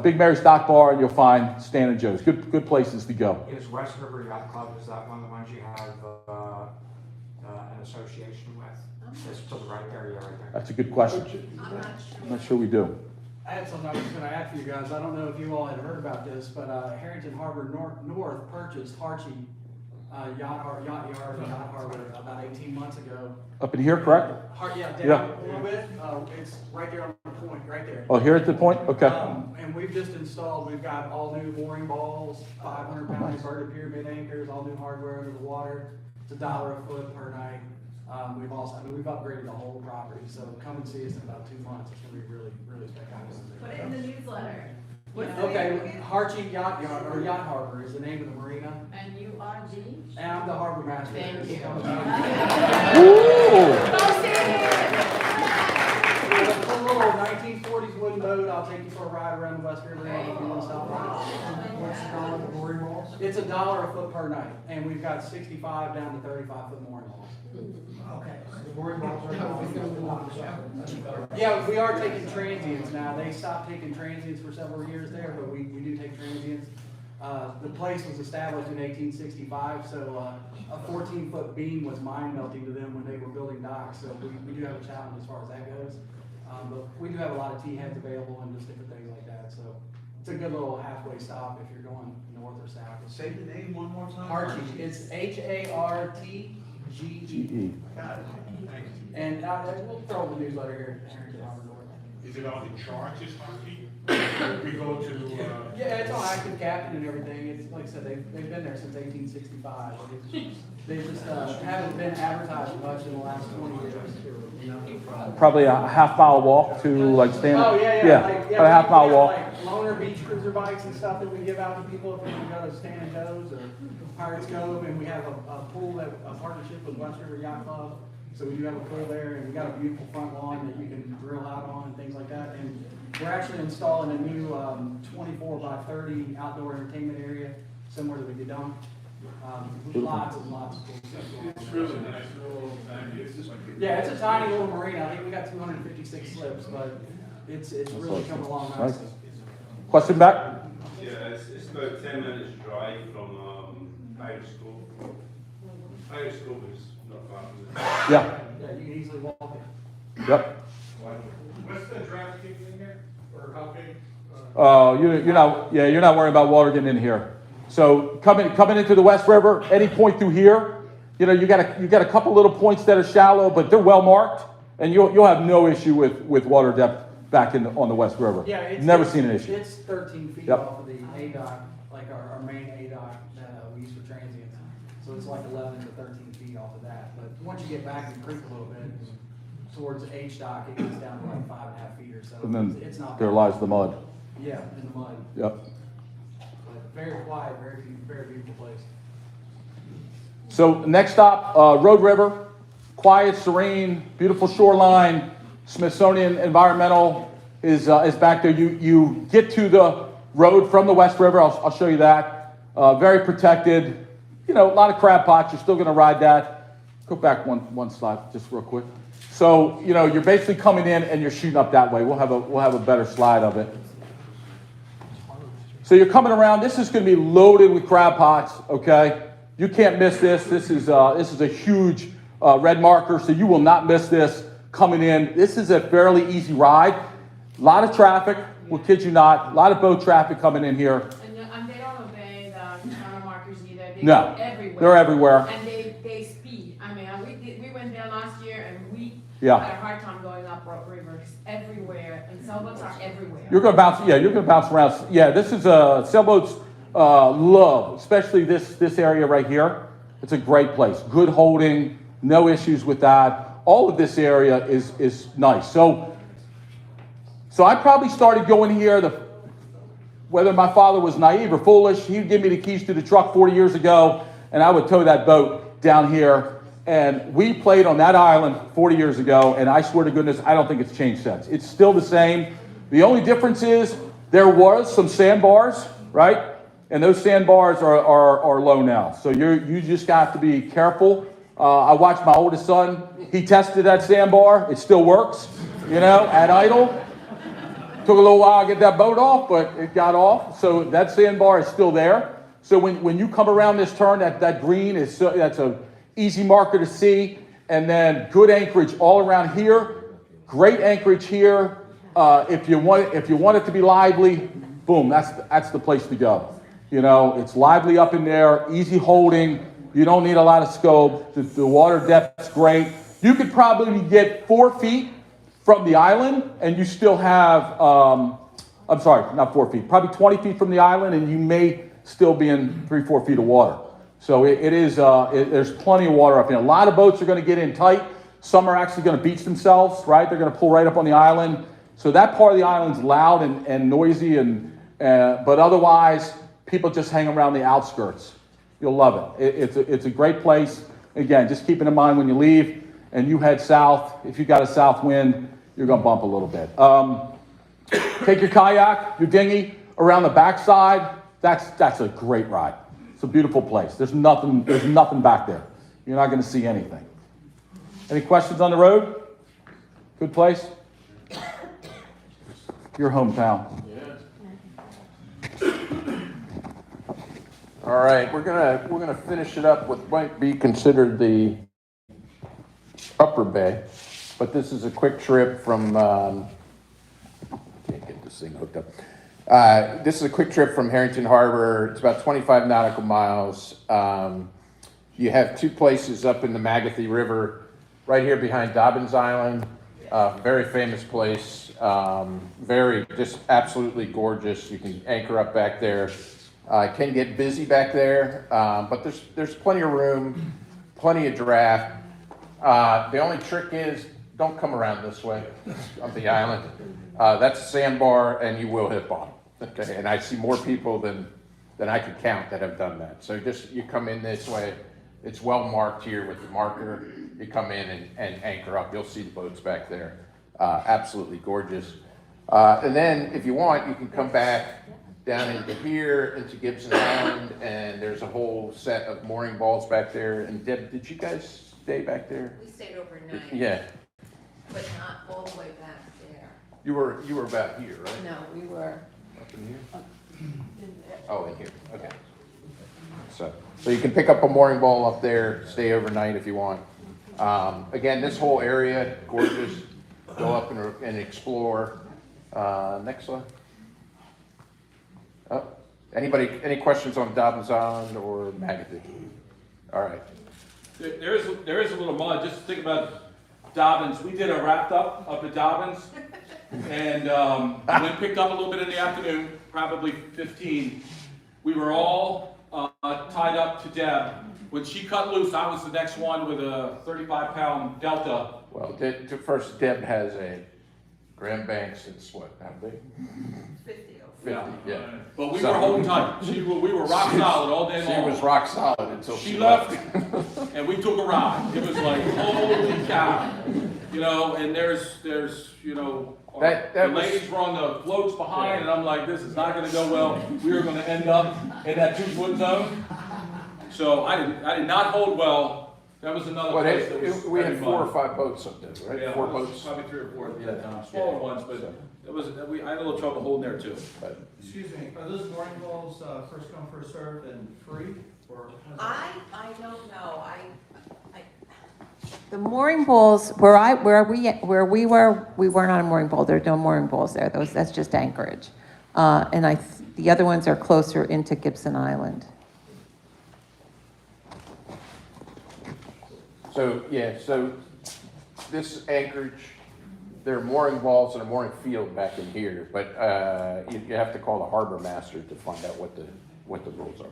Big Mary's Dock Bar, and you'll find Stan and Joe's. Good places to go. Is West River Yacht Club, is that one of the ones you have an association with? It's to the right there, yeah, right there. That's a good question. I'm not sure we do. I had something I was going to ask you guys. I don't know if you all had heard about this, but Herrington Harbour North purchased Harchie Yacht Yard and Yacht Harbor about 18 months ago. Up in here, correct? Down Yeah. a little bit. It's right there on the Point, right there. Oh, here at the point? Okay. And we've just installed, we've got all new mooring balls, 500-pound inverted pyramid anchors, all new hardware under the water. It's $1 a foot per night. We've upgraded the whole property, so come and see us in about 2 months. It's gonna be really, really spectacular. Put it in the newsletter. Okay, Harchie Yacht Yard, or Yacht Harbor is the name of the marina. And you are the? And I'm the harbor master. Thank you. With a cool little 1940s wooden boat, I'll take you for a ride around the West River if you want to stop by. What's the dollar for mooring balls? It's $1 a foot per night, and we've got 65 down to 35-foot mooring balls. Okay, so the mooring balls are Yeah, we are taking transients now. They stopped taking transients for several years there, but we do take transients. The place was established in 1865, so a 14-foot beam was mind-melting to them when they were building docks, so we do have a challenge as far as that goes. But we do have a lot of T-heads available and just different things like that, so it's a good little halfway stop if you're going north or south. Say the name one more time. Harchie, it's Hartge. Got it. Thank you. And we'll throw the newsletter here at Herrington Harbour North. Is it on the charts, this Harvey? We go to, Yeah, it's on active captain and everything. It's, like I said, they've been there since 1865. They just haven't been advertised much in the last 20 years. Probably a half-mile walk to like stand. Oh, yeah. A half-mile walk. Like loaner beach cruiser bikes and stuff that we give out to people if they can go to Stan and Joe's or Pirates Cove, and we have a pool, a partnership with West River Yacht Club. So we do have a pool there, and we got a beautiful front lawn that you can grill out on and things like that. And we're actually installing a new 24 by 30 outdoor entertainment area, similar to the Gedunk. Lots and lots of cool stuff. It's really nice, little tiny, it's just like. Yeah, it's a tiny little marina. I think we got 256 slips, but it's really come along nicely. Question back? Yeah, it's about 10 minutes drive from Irish School. Irish School is not far from it. Yeah. Yeah, you can easily walk it. Yep. What's the draft kick in here, or how big? You're not worrying about water getting in here. So coming into the West River, any point through here, you got a couple little points that are shallow, but they're well marked, and you'll have no issue with water depth back on the West River. Yeah, it's never seen an issue. It's 13 feet Yep. off of the A dock, like our main A dock that we use for transients. So it's like 11 to 13 feet off of that. But once you get back in the creek a little bit towards the H dock, it gets down to like 5.5 feet or so. And then it's not there lies the mud. Yeah, in the mud. Yep. But very quiet, very beautiful place. So next stop, Road River, quiet, serene, beautiful shoreline. Smithsonian Environmental is back there. You get to the road from the West River. I'll show you that. Very protected. A lot of crab pots. You're still going to ride that. Go back one slide, just real quick. So you're basically coming in and you're shooting up that way. We'll have a better slide of it. So you're coming around. This is going to be loaded with crab pots. Okay, you can't miss this. This is a huge red marker, so you will not miss this coming in. This is a fairly easy ride. A lot of traffic. We'll kid you not. A lot of boat traffic coming in here. And they don't obey the channel markers either. They No, go everywhere. they're everywhere. And they speed. I mean, we went there last year and we Yeah. had a hard time going up Rock River. It's everywhere, and sailboats are everywhere. You're going to bounce. Yeah, you're going to bounce around. Yeah, this is sailboats love, especially this area right here. It's a great place. Good holding. No issues with that. All of this area is nice. So I probably started going here, whether my father was naive or foolish, he'd give me the keys to the truck 40 years ago, and I would tow that boat down here. And we played on that island 40 years ago, and I swear to goodness, I don't think it's changed since. It's still the same. The only difference is there was some sandbars, right? And those sandbars are low now. So you just have to be careful. I watched my oldest son. He tested that sandbar. It still works, at idle. Took a little while to get that boat off, but it got off. So that sandbar is still there. So when you come around this turn, that green that's a easy marker to see. And then good anchorage all around here. Great anchorage here. If you want it to be lively, boom, that's the place to go. It's lively up in there, easy holding. You don't need a lot of scope. The water depth's great. You could probably get 4 feet from the island, and you still have, I'm sorry, not 4 feet, probably 20 feet from the island, and you may still be in 3-4 feet of water. So there's plenty of water up here. A lot of boats are going to get in tight. Some are actually going to beach themselves, right? They're going to pull right up on the island. So that part of the island's loud and noisy, but otherwise, people just hang around the outskirts. You'll love it. It's a great place. Again, just keep it in mind when you leave and you head south. If you got a south wind, you're going to bump a little bit. Take your kayak, your dinghy around the backside. That's a great ride. It's a beautiful place. There's nothing back there. You're not going to see anything. Any questions on the road? Good place? Your hometown. All right, we're gonna finish it up with what might be considered the upper bay, but this is a quick trip from, can't get this thing hooked up. This is a quick trip from Herrington Harbour. It's about 25 nautical miles. You have two places up in the Magathy River, right here behind Dobbins Island. Very famous place, just absolutely gorgeous. You can anchor up back there. It can get busy back there, but there's plenty of room, plenty of draft. The only trick is don't come around this way of the island. That's a sandbar, and you will hit bottom. Okay, and I see more people than I could count that have done that. So just you come in this way. It's well marked here with the marker. You come in and anchor up. You'll see the boats back there. Absolutely gorgeous. And then if you want, you can come back down into here, into Gibson Island, and there's a whole set of mooring balls back there. And Deb, did you guys stay back there? We stayed overnight. Yeah. But not all the way back there. You were about here, right? No, we were Up in here? in there. Oh, in here, okay. So you can pick up a mooring ball up there, stay overnight if you want. Again, this whole area, gorgeous. Go up and explore. Next slide. Oh, any questions on Dobbins Island or Magathy? All right. There is a little mud. Just think about Dobbins. We did a wrapped up at Dobbins, and wind picked up a little bit in the afternoon, probably 15. We were all tied up to Deb. When she cut loose, I was the next one with a 35-pound Delta. Well, first, Deb has a Grand Banks. It's what, how big? 50. 50, yeah. But we were holding tight. We were rock solid all day long. She was rock solid until she left, and we took a ride. It was like, holy cow. And there's the ladies were on the floats behind, and I'm like, this is not gonna go well. We were gonna end up in that 2-foot zone. So I did not hold well. That was another place that was we had heavy 4 mud. or 5 boats up there, right? Yeah, 4 boats. Probably 3 or 4 at that time. Smaller ones, but I had a little trouble holding there too. Excuse me, are those mooring balls first come, first served and free? Or I don't know. The mooring balls where we were, we weren't on a mooring ball. There are no mooring balls there. That's just anchorage. And the other ones are closer into Gibson Island. So this anchorage, there are mooring balls and a mooring field back in here, but you have to call the harbor master to find out what the rules are.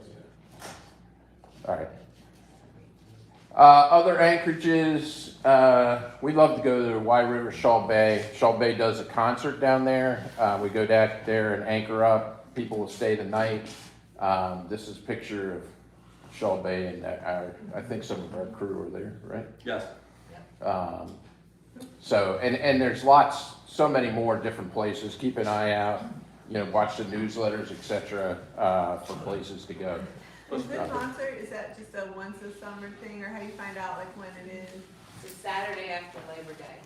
All right. Other anchorages, we love to go to Wye River, Shaw Bay. Shaw Bay does a concert down there. We go down there and anchor up. People will stay the night. This is a picture of Shaw Bay, and I think some of our crew are there, right? Yes. So there's so many more different places. Keep an eye out, watch the newsletters, etc., for places to go. Is the concert, is that just a once a summer thing, or how do you find out when it is? It's a Saturday after Labor Day,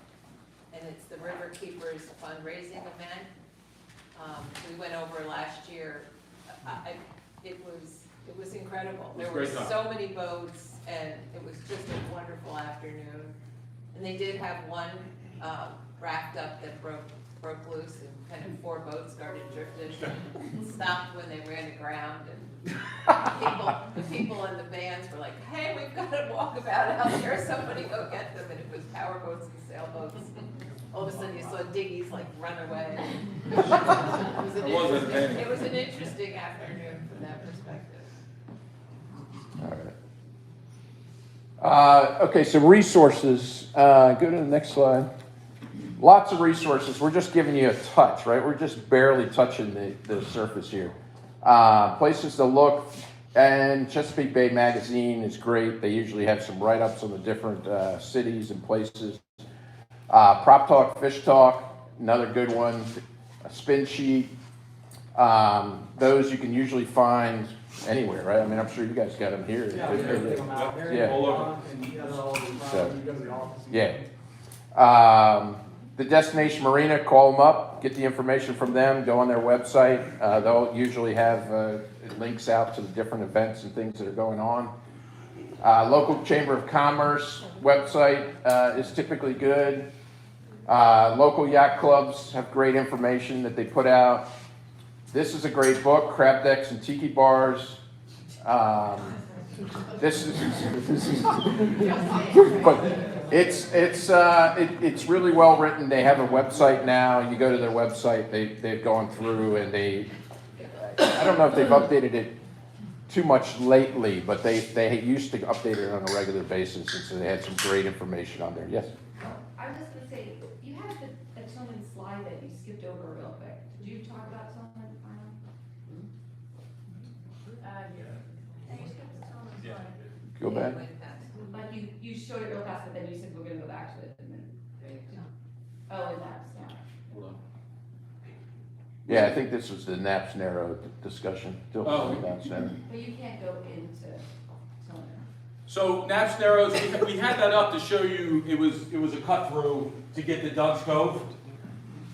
and it's the River Keepers fundraising event. We went over last year. It was incredible. There were so many boats, and it was just a wonderful afternoon. And they did have one raft up that broke loose, and kind of 4 boats started drifting, stopped when they ran aground, and the people in the bands were like, "Hey, we've got a walkabout out there. Somebody go get them." And it was powerboats and sailboats. all of a sudden you saw dinghies like run away. It was entertaining. It was an interesting afternoon from that perspective. All right. Okay, so resources. Go to the next slide. Lots of resources. We're just giving you a touch, right? We're just barely touching the surface here. Places to look, and Chesapeake Bay Magazine is great. They usually have some write-ups on the different cities and places. Prop Talk, Fish Talk, another good one. A spin sheet. Those you can usually find anywhere, right? I mean, I'm sure you guys got them here. Yeah. All over. Yeah. The destination marina, call them up, get the information from them, go on their website. They'll usually have links out to the different events and things that are going on. Local Chamber of Commerce website is typically good. Local yacht clubs have great information that they put out. This is a great book, Crab Decks and Tiki Bars. This is but it's really well written. They have a website now. You go to their website, they've gone through and I don't know if they've updated it too much lately, but they used to update it on a regular basis, and so they had some great information on there. Yes? I was just gonna say, you had a Tillman slide that you skipped over real quick. Did you talk about Tillman Island? Yeah. You skipped the Tillman Yeah. slide. Go back. Like you showed it real fast, but then you said we're gonna go back to it and then. Oh, and that's, yeah. Hold on. Yeah, I think this was the Naps Narrow discussion. Oh. But you can't go into Tillman. So Naps Narrows, we had that up to show you it was a cut through to get to Dunn's Cove.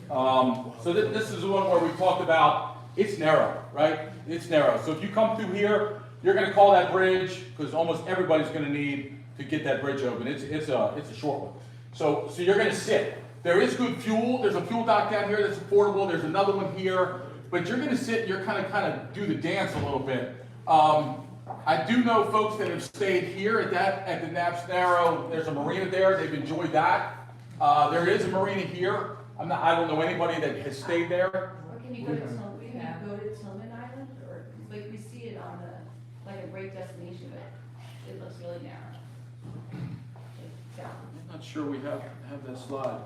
So this is the one where we talked about it's narrow, right? It's narrow. So if you come through here, you're going to call that bridge because almost everybody's going to need to get that bridge open. It's a short one. So you're going to sit. There is good fuel. There's a fuel dock down here that's affordable. There's another one here. But you're going to sit and you're kind of do the dance a little bit. I do know folks that have stayed here at the Naps Narrow. There's a marina there. They've enjoyed that. There is a marina here. I don't know anybody that has stayed there. Or can you go to Tillman, Tillman Island, or, like, we see it on like a great destination, but it looks really narrow. Like, I'm not sure we have that slide.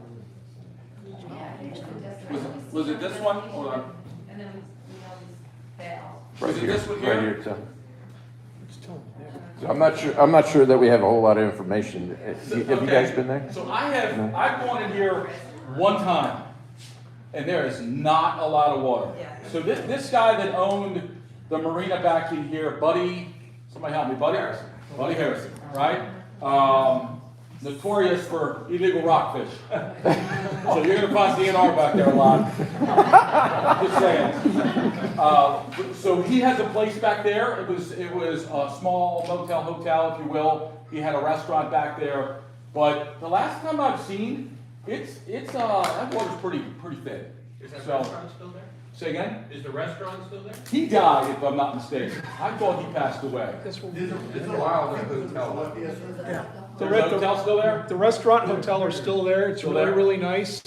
yeah, it's the destination. Was it this one? Hold on. And then we have these fails. Right Was it here, this one right here? here, Tim. So I'm not sure that we have a whole lot of information. Have you guys been there? So I've gone in here one time, and there is not a lot of water. So this guy that owned the marina back in here, Buddy, somebody help me, Buddy Harrison. Buddy Harrison, right? Notorious for illegal rockfish. So you're gonna find DNR back there a lot. Just saying. So he has a place back there. It was a small motel, hotel, if you will. He had a restaurant back there. But the last time I've seen, that water's pretty thin. Is that So- restaurant still there? Say again? Is the restaurant still there? He died, if I'm not mistaken. I thought he passed away. It's a while, the hotel. The Is the hotel still there? The restaurant and hotel are still there. It's Still really, there? really nice.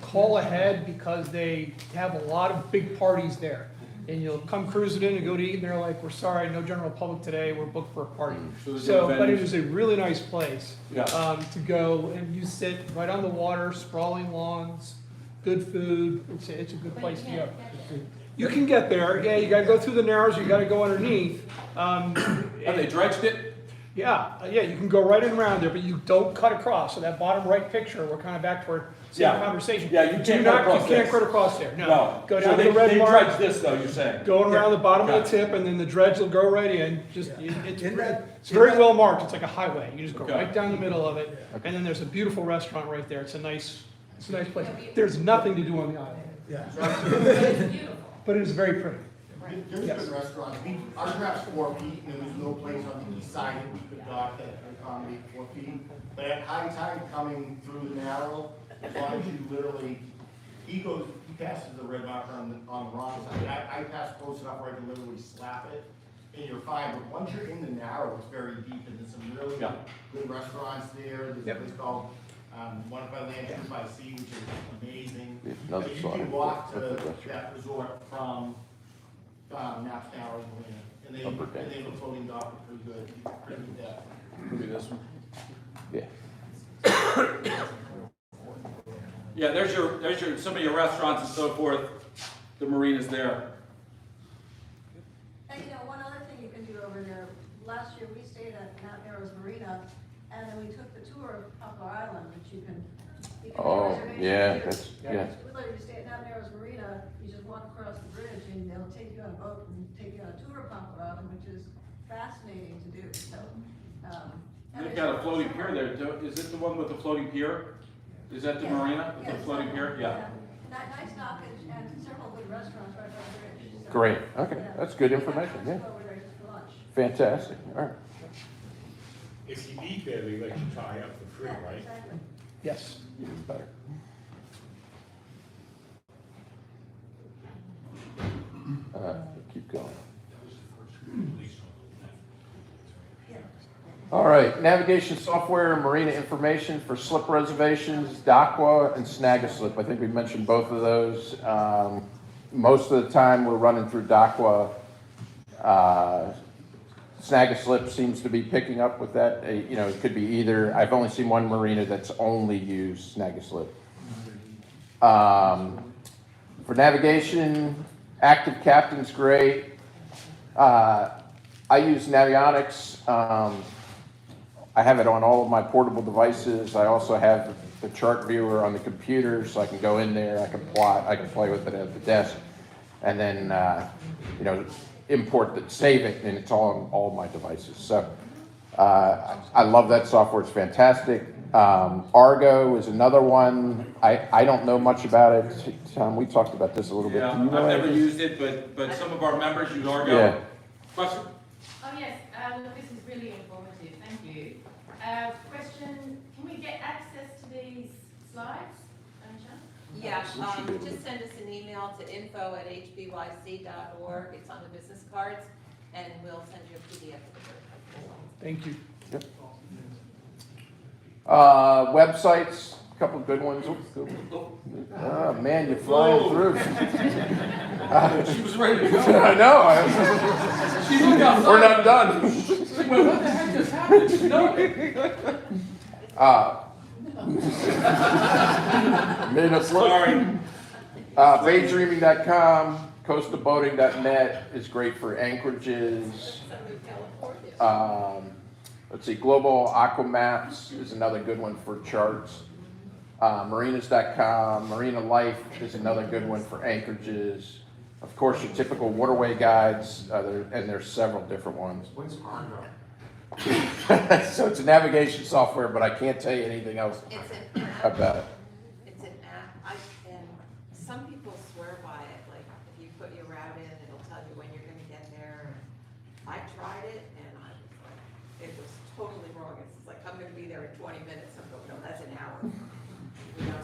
Call ahead because they have a lot of big parties there. And you'll come cruising in and go to eat and they're like, we're sorry, no general public today, we're booked for a party. So But it was a really nice place Yeah. to go and you sit right on the water, sprawling lawns, good food. It's a good place to go. You can get there. Yeah, you gotta go through the narrows, you gotta go underneath. Have they dredged it? Yeah, you can go right and around there, but you don't cut across. So that bottom right picture, we're kind of back toward same Yeah. conversation. Yeah, you Do can't not- cut across You can't this. cut across there, no. Go So down to the red they mark. dredged this though, you're saying? Going around the bottom of the tip, and then the dredge will go right in. It's very well marked. It's like a highway. You just go Okay. right down the middle of it, and then there's a beautiful restaurant right there. It's a nice place. There's nothing to do on the island. But it is very pretty. There's Yes. good restaurants. Our draft's 4 feet, and there's no place on the east side that we could dock that could accommodate 4 feet. But at high tide coming through the narrow, as long as you literally, he passes the red marker on the wrong side. I pass close enough where I can literally slap it, and you're fine. But once you're in the narrow, it's very deep, and there's some really good restaurants there. There's a place called one by land, two by sea, which is amazing. Another But you side can walk of to the restaurant. that resort from, Naps Narrows Marina, and they have a floating dock with pretty good depth. Maybe this one? Yeah. Yeah, there's your, some of your restaurants and so forth, the marina's there. And one other thing you can do over there, last year we stayed at Mount Narrows Marina, and then we took the tour of Poplar Island, which you can make Oh, reservations yeah, to. that's, yeah. We let you stay at Mount Narrows Marina, you just walk across the bridge and they'll take you on a boat and take you on a tour of Poplar Island, which is fascinating to do, so. and They've there's- got a floating pier there, is it the one with the floating pier? Is that the Yes, marina with the yes, floating pier? Yeah. Nice dock and several good restaurants right by the bridge. so- Great, okay, Yeah. that's good We have information, friends yeah. who go over there just for lunch. Fantastic, all right. If you eat there, they let you tie up for free, right? Exactly. Yes. Even better. Keep going. All right, navigation software and marina information for slip reservations, Dakwa and Snag-a-Slip. I think we mentioned both of those. Most of the time, we're running through Dakwa. Snag-a-Slip seems to be picking up with that. It could be either. I've only seen one marina that's only used Snag-a-Slip. For navigation, Active Captain's great. I use Navionics. I have it on all of my portable devices. I also have the chart viewer on the computer, so I can go in there, I can plot, I can play with it at the desk, and then save it, and it's all on all of my devices. So I love that software. It's fantastic. Argo is another one. I don't know much about it. Tom, we talked about this a little bit. Yeah, Do you know I've never anything? used it, but some of our members use Argo. Yeah. Question? Oh, yes, this is really informative, thank you. Question, can we get access to these slides, Anisha? Yeah, just send us an email to info@hbyc.org, it's on the business cards, and we'll send you a PDF of it. Thank you. Yep. Websites, a couple good ones. Oh, man, you're flying through. She was ready to go. I know. She looked outside. We're not done. She's like, what the heck just happened? No. Made us look. Sorry. Daydreaming.com, coastalboating.net is great for anchorages. Let's see, Global Aqua Maps is another good one for charts. Marinas.com, Marina Life is another good one for anchorages. Of course, your typical waterway guides, and there's several different ones. What's Argo? So it's a navigation software, but I can't tell you anything else It's an app. about it. It's an app, and some people swear by it, like, if you put your route in, it'll tell you when you're gonna get there. I tried it, and I was like, it was totally wrong, it's like, I'm gonna be there in 20 minutes, I'm going, no, that's an hour.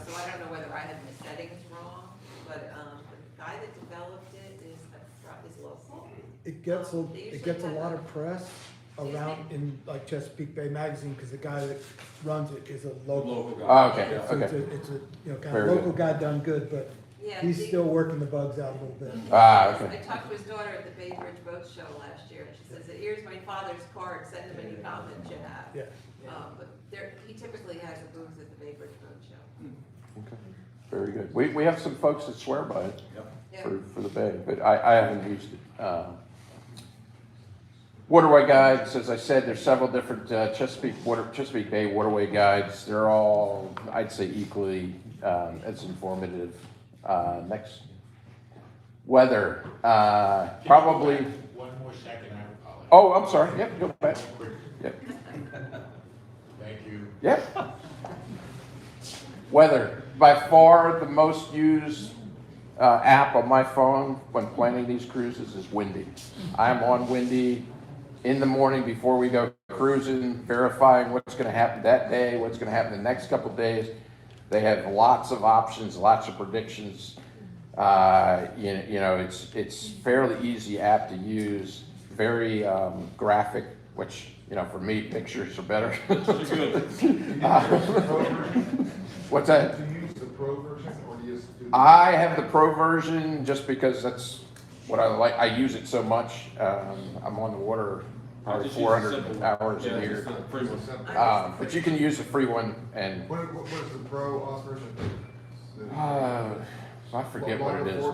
So I don't know whether I had my settings wrong, but, the guy that developed it is local. It gets They it gets a usually lot have of press around in like Chesapeake Bay Magazine, because the guy that runs it is a local. Oh, okay, So okay. it's a kind Very of local good. guy done good, but Yeah, he's the- still working the bugs out a little bit. Ah, okay. I talked to his daughter at the Bay Bridge Boat Show last year, and she says, here's my father's card, send him any comments you have. Yeah. But he typically has a booth at the Bay Bridge Boat Show. Okay. Very good. We have some folks that swear by it Yeah. for the bay, but I haven't used it. Waterway guides, as I said, there's several different Chesapeake Bay waterway guides. They're all, I'd say, equally as informative. Next, weather, probably. One more second, I apologize. Oh, I'm sorry. Yep, go back. Yep. Thank you. Yep. Weather, by far the most used app on my phone when planning these cruises is Windy. I'm on Windy in the morning before we go cruising, verifying what's going to happen that day, what's going to happen the next couple of days. They have lots of options, lots of predictions. It's fairly easy app to use, very graphic, which you know, for me, pictures are better. Pictures are good. What's that? Do you use the pro version or do you use? I have the pro version just because that's what I like. I use it so much. I'm on the water probably Just use 400 the simple- hours yeah, a year. just the free one. But you can use the free one, and What is the pro OS version? I forget what it is.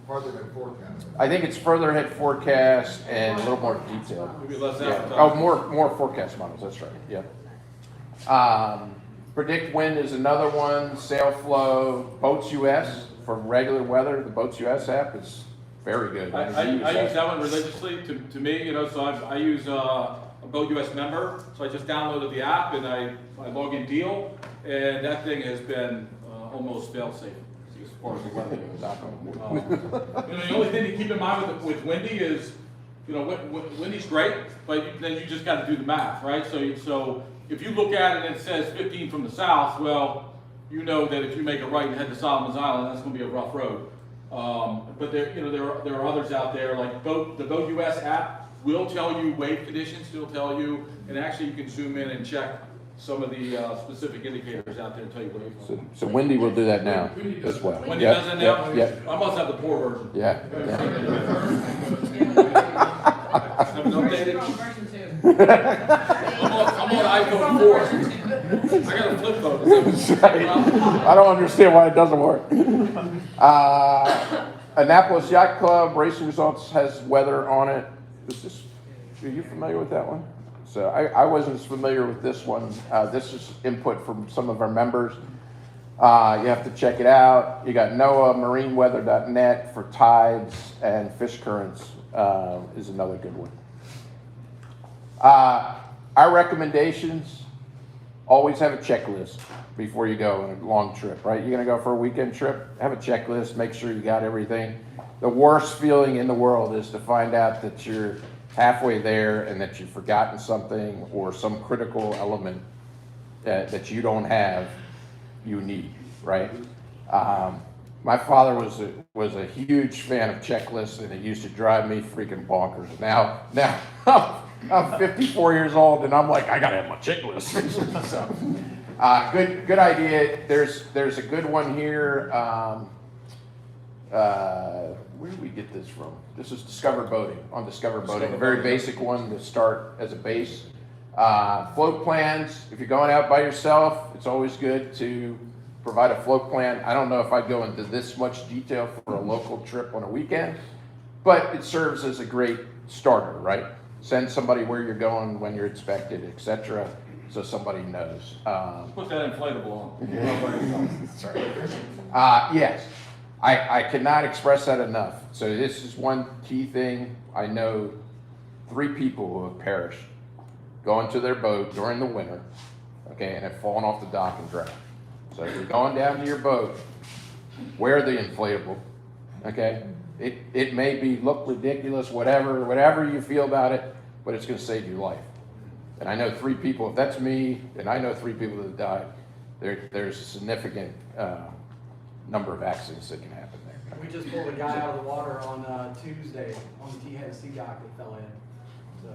Farther than forecast. I think it's further ahead forecast and a little more detailed. Maybe less Yeah. advertising. Oh, more forecast models. That's right. Yeah. Predict wind is another one. Sail flow. Boats US for regular weather. The Boats US app is very good. I use that one religiously. To me, you know, so I use a Boat US member. So I just downloaded the app and I log in deal, and that thing has been almost fail-safe as far as the weather goes. You know, the only thing to keep in mind with windy is, you know, windy's great, but then you just got to do the math, right? So if you look at it and it says 15 from the south, well, you know that if you make a right and head to Solomon's Island, that's going to be a rough road. But there are others out there like the Boat US app will tell you wave conditions. It'll tell you, and actually you can zoom in and check some of the specific indicators out there and tell you wave. So Wendy will do that now as well. Wendy does that now? Yep. I must have the poor version. Yeah. Haven't updated. I'm on iPhone 4. I got a flip phone. I don't understand why it doesn't work. Annapolis Yacht Club Racing Results has weather on it. Are you familiar with that one? So I wasn't as familiar with this one. This is input from some of our members. You have to check it out. You got NOAAMarineweather.net for tides and fish currents is another good one. Our recommendations, always have a checklist before you go on a long trip, right? You're gonna go for a weekend trip, have a checklist, make sure you got everything. The worst feeling in the world is to find out that you're halfway there and that you've forgotten something or some critical element that you don't have, you need, right? My father was a huge fan of checklists, and it used to drive me freaking bonkers. Now I'm 54 years old, and I'm like, I gotta have my checklist. So, good idea. There's a good one here. Where did we get this from? This is Discover Boating, on Discover Boating, a very basic one to start as a base. Float plans, if you're going out by yourself, it's always good to provide a float plan. I don't know if I'd go into this much detail for a local trip on a weekend, but it serves as a great starter, right? Send somebody where you're going, when you're expected, etc., so somebody knows. Put that inflatable on. Sorry. Yes. I cannot express that enough. So this is one key thing. I know 3 people who have perished going to their boat during the winter, okay, and have fallen off the dock and drowned. So if you're going down to your boat, wear the inflatable, okay? It may look ridiculous, whatever you feel about it, but it's gonna save your life. And I know 3 people, if that's me, and I know 3 people that have died, there's a significant number of accidents that can happen there. We just pulled a guy out of the water on Tuesday on the Tennessee dock that fell in. So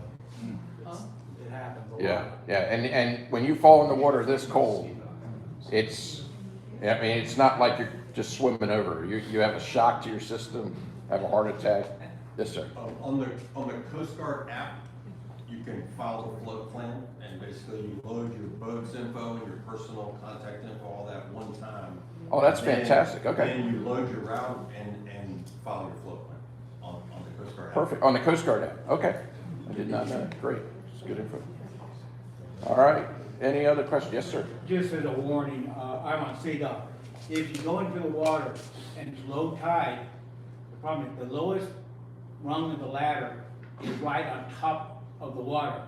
it happens a lot. Yeah, and when you fall in the water this cold, it's not like you're just swimming over. You have a shock to your system, have a heart attack. Yes, sir. On the Coast Guard app, you can file a float plan, and basically you load your boat's info and your personal contact info, all that one time. Oh, that's fantastic. Okay. Then you load your route and file your float plan on the Coast Guard app. Perfect. On the Coast Guard app. Okay. I did not know that. Great. It's good info. All right. Any other questions? Yes, sir. Just as a warning, I'm on Sea Dock. If you go into the water and it's low tide, the problem is the lowest rung of the ladder is right on top of the water.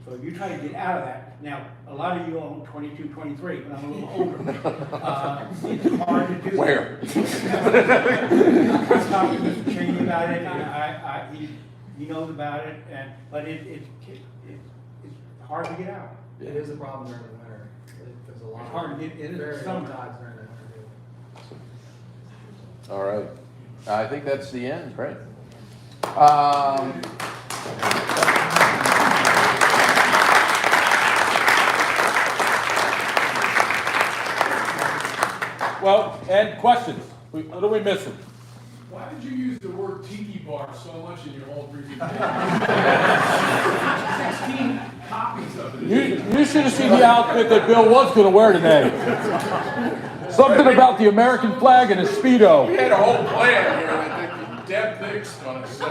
So if you try to get out of that, now, a lot of you are 22, 23, but I'm a little older. It's hard to do. Where? I'm talking to Mr. Cheney about it, and he knows about it, but it's hard to get out. It is a problem during the winter. There's a lot. It's hard to get, it very is low sometimes. tides during the winter. All right. I think that's the end, right? well, and questions? What are we missing? Why did you use the word tiki bar so much in your whole presentation? 16 copies of it. You should have seen the outfit that Bill was going to wear today. Something about the American flag and a Speedo. We had a whole plan here that Deb thinks on us.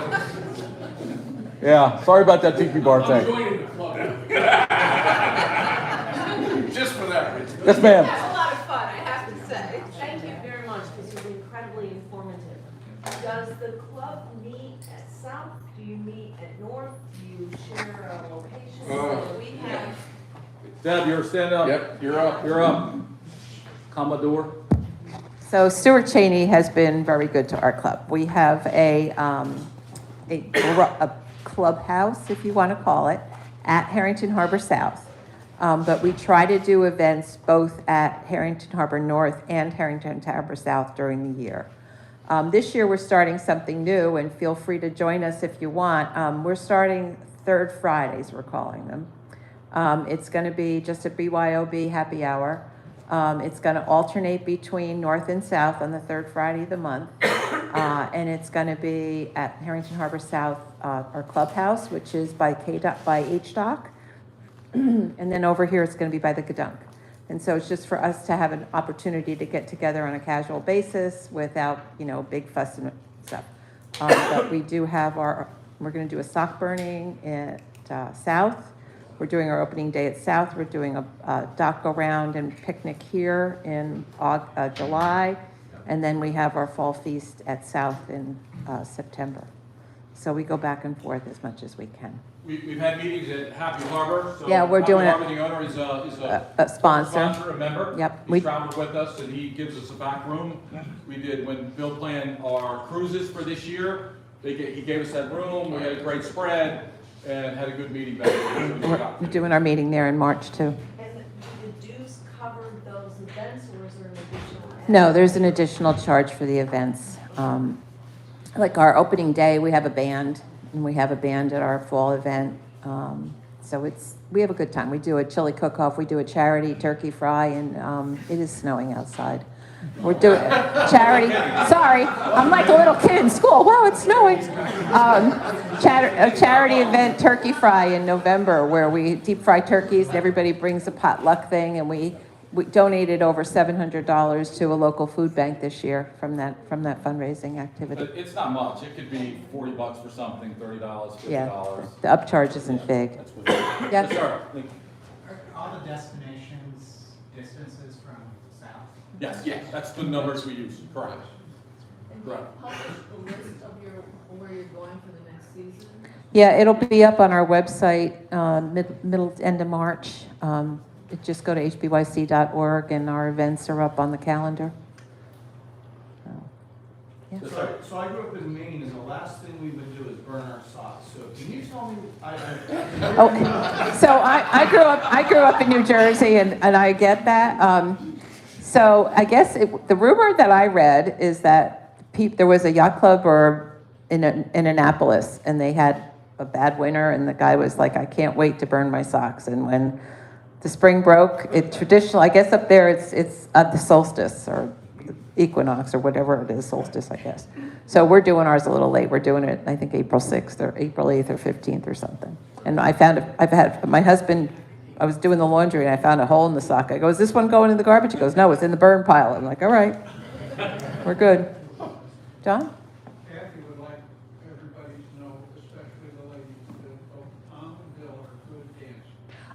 Yeah, sorry about that tiki bar I'm thing. joining the club. Just for that reason. Yes, ma'am. That's a lot of fun, I have to say. Thank you very much, this was incredibly informative. Does the club meet at South? Do you meet at North? Do you share a location? We have, Deb, you're standing up. Yep, you're up. You're up. Commodore. So Stuart Cheney has been very good to our club. We have a clubhouse, if you want to call it, at Herrington Harbour South. But we try to do events both at Herrington Harbour North and Herrington Harbour South during the year. This year we're starting something new, and feel free to join us if you want. We're starting third Fridays, we're calling them. It's going to be just a BYOB happy hour. It's going to alternate between North and South on the third Friday of the month. And it's going to be at Herrington Harbour South, our clubhouse, which is by H-Dock. And then over here, it's going to be by the Gadunk. And so it's just for us to have an opportunity to get together on a casual basis without, big fuss and stuff. But we do have we're going to do a sock burning at South. We're doing our opening day at South. We're doing a dock go round and picnic here in July. And then we have our fall feast at South in September. So we go back and forth as much as we can. We've had meetings at Happy Harbor. So Yeah, we're Happy doing it. Harbor, the owner is A sponsor. A member. Yep. He's traveled with us and he gives us a back room. We did, when Bill planned our cruises for this year, he gave us that room. We had a great spread and had a good meeting back there. We're doing our meeting there in March too. And the dues cover those events, or is there an additional? No, there's an additional charge for the events. Like our opening day, we have a band, and we have a band at our fall event. So we have a good time. We do a chili cook-off, we do a charity turkey fry, and it is snowing outside. We're doing charity. Sorry, I'm like a little kid in school. Wow, it's snowing. A charity event, turkey fry in November, where we deep fry turkeys. And everybody brings a potluck thing, and we donated over $700 to a local food bank this year from that fundraising activity. But it's not much. It could be $40 for something, $30, $50. Yeah, the upcharge isn't big. Yeah. Yeah. Sir. Are all the destinations distances from South? Yes, that's the numbers we use. Correct. And do you publish the list of where you're going for the next season? Yeah, it'll be up on our website end of March. Just go to hbyc.org, and our events are up on the calendar. Yeah. So I grew up in Maine, and the last thing we would do is burn our socks. So can you tell me? So I grew up in New Jersey, and I get that. So I guess the rumor that I read is that there was a yacht club in Annapolis, and they had a bad winter, and the guy was like, "I can't wait to burn my socks." And when the spring broke, traditional, I guess up there it's at the solstice or equinox or whatever it is, solstice, I guess. So we're doing ours a little late. We're doing it, I think, April 6th or April 8th or 15th or something. And I've had my husband, I was doing the laundry and I found a hole in the sock. I go, "Is this one going in the garbage?" He goes, "No, it's in the burn pile." I'm like, "All right, we're good." John? Kathy would like everybody to know, especially the ladies, that both Tom and Bill are good dancers.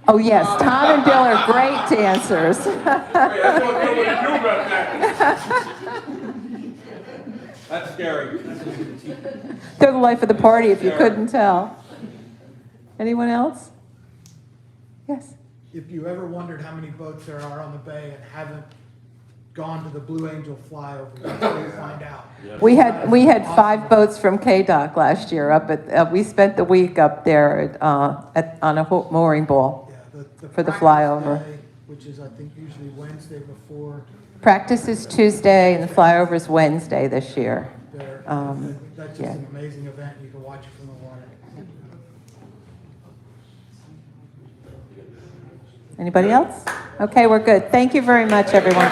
Oh, yes, Tom and Bill are great dancers. That's scary. They're the life of the party, if you couldn't tell. Anyone else? Yes. If you ever wondered how many boats there are on the bay and haven't gone to the Blue Angel flyover, you'll find out. We had 5 boats from K-Dock last year up at, we spent the week up there on a mooring ball for the flyover. Day, which is, I think, usually Wednesday before. Practice is Tuesday and the flyover is Wednesday this year. That's just an amazing event. You can watch it from the water. Anybody else? Okay, we're good. Thank you very much, everyone.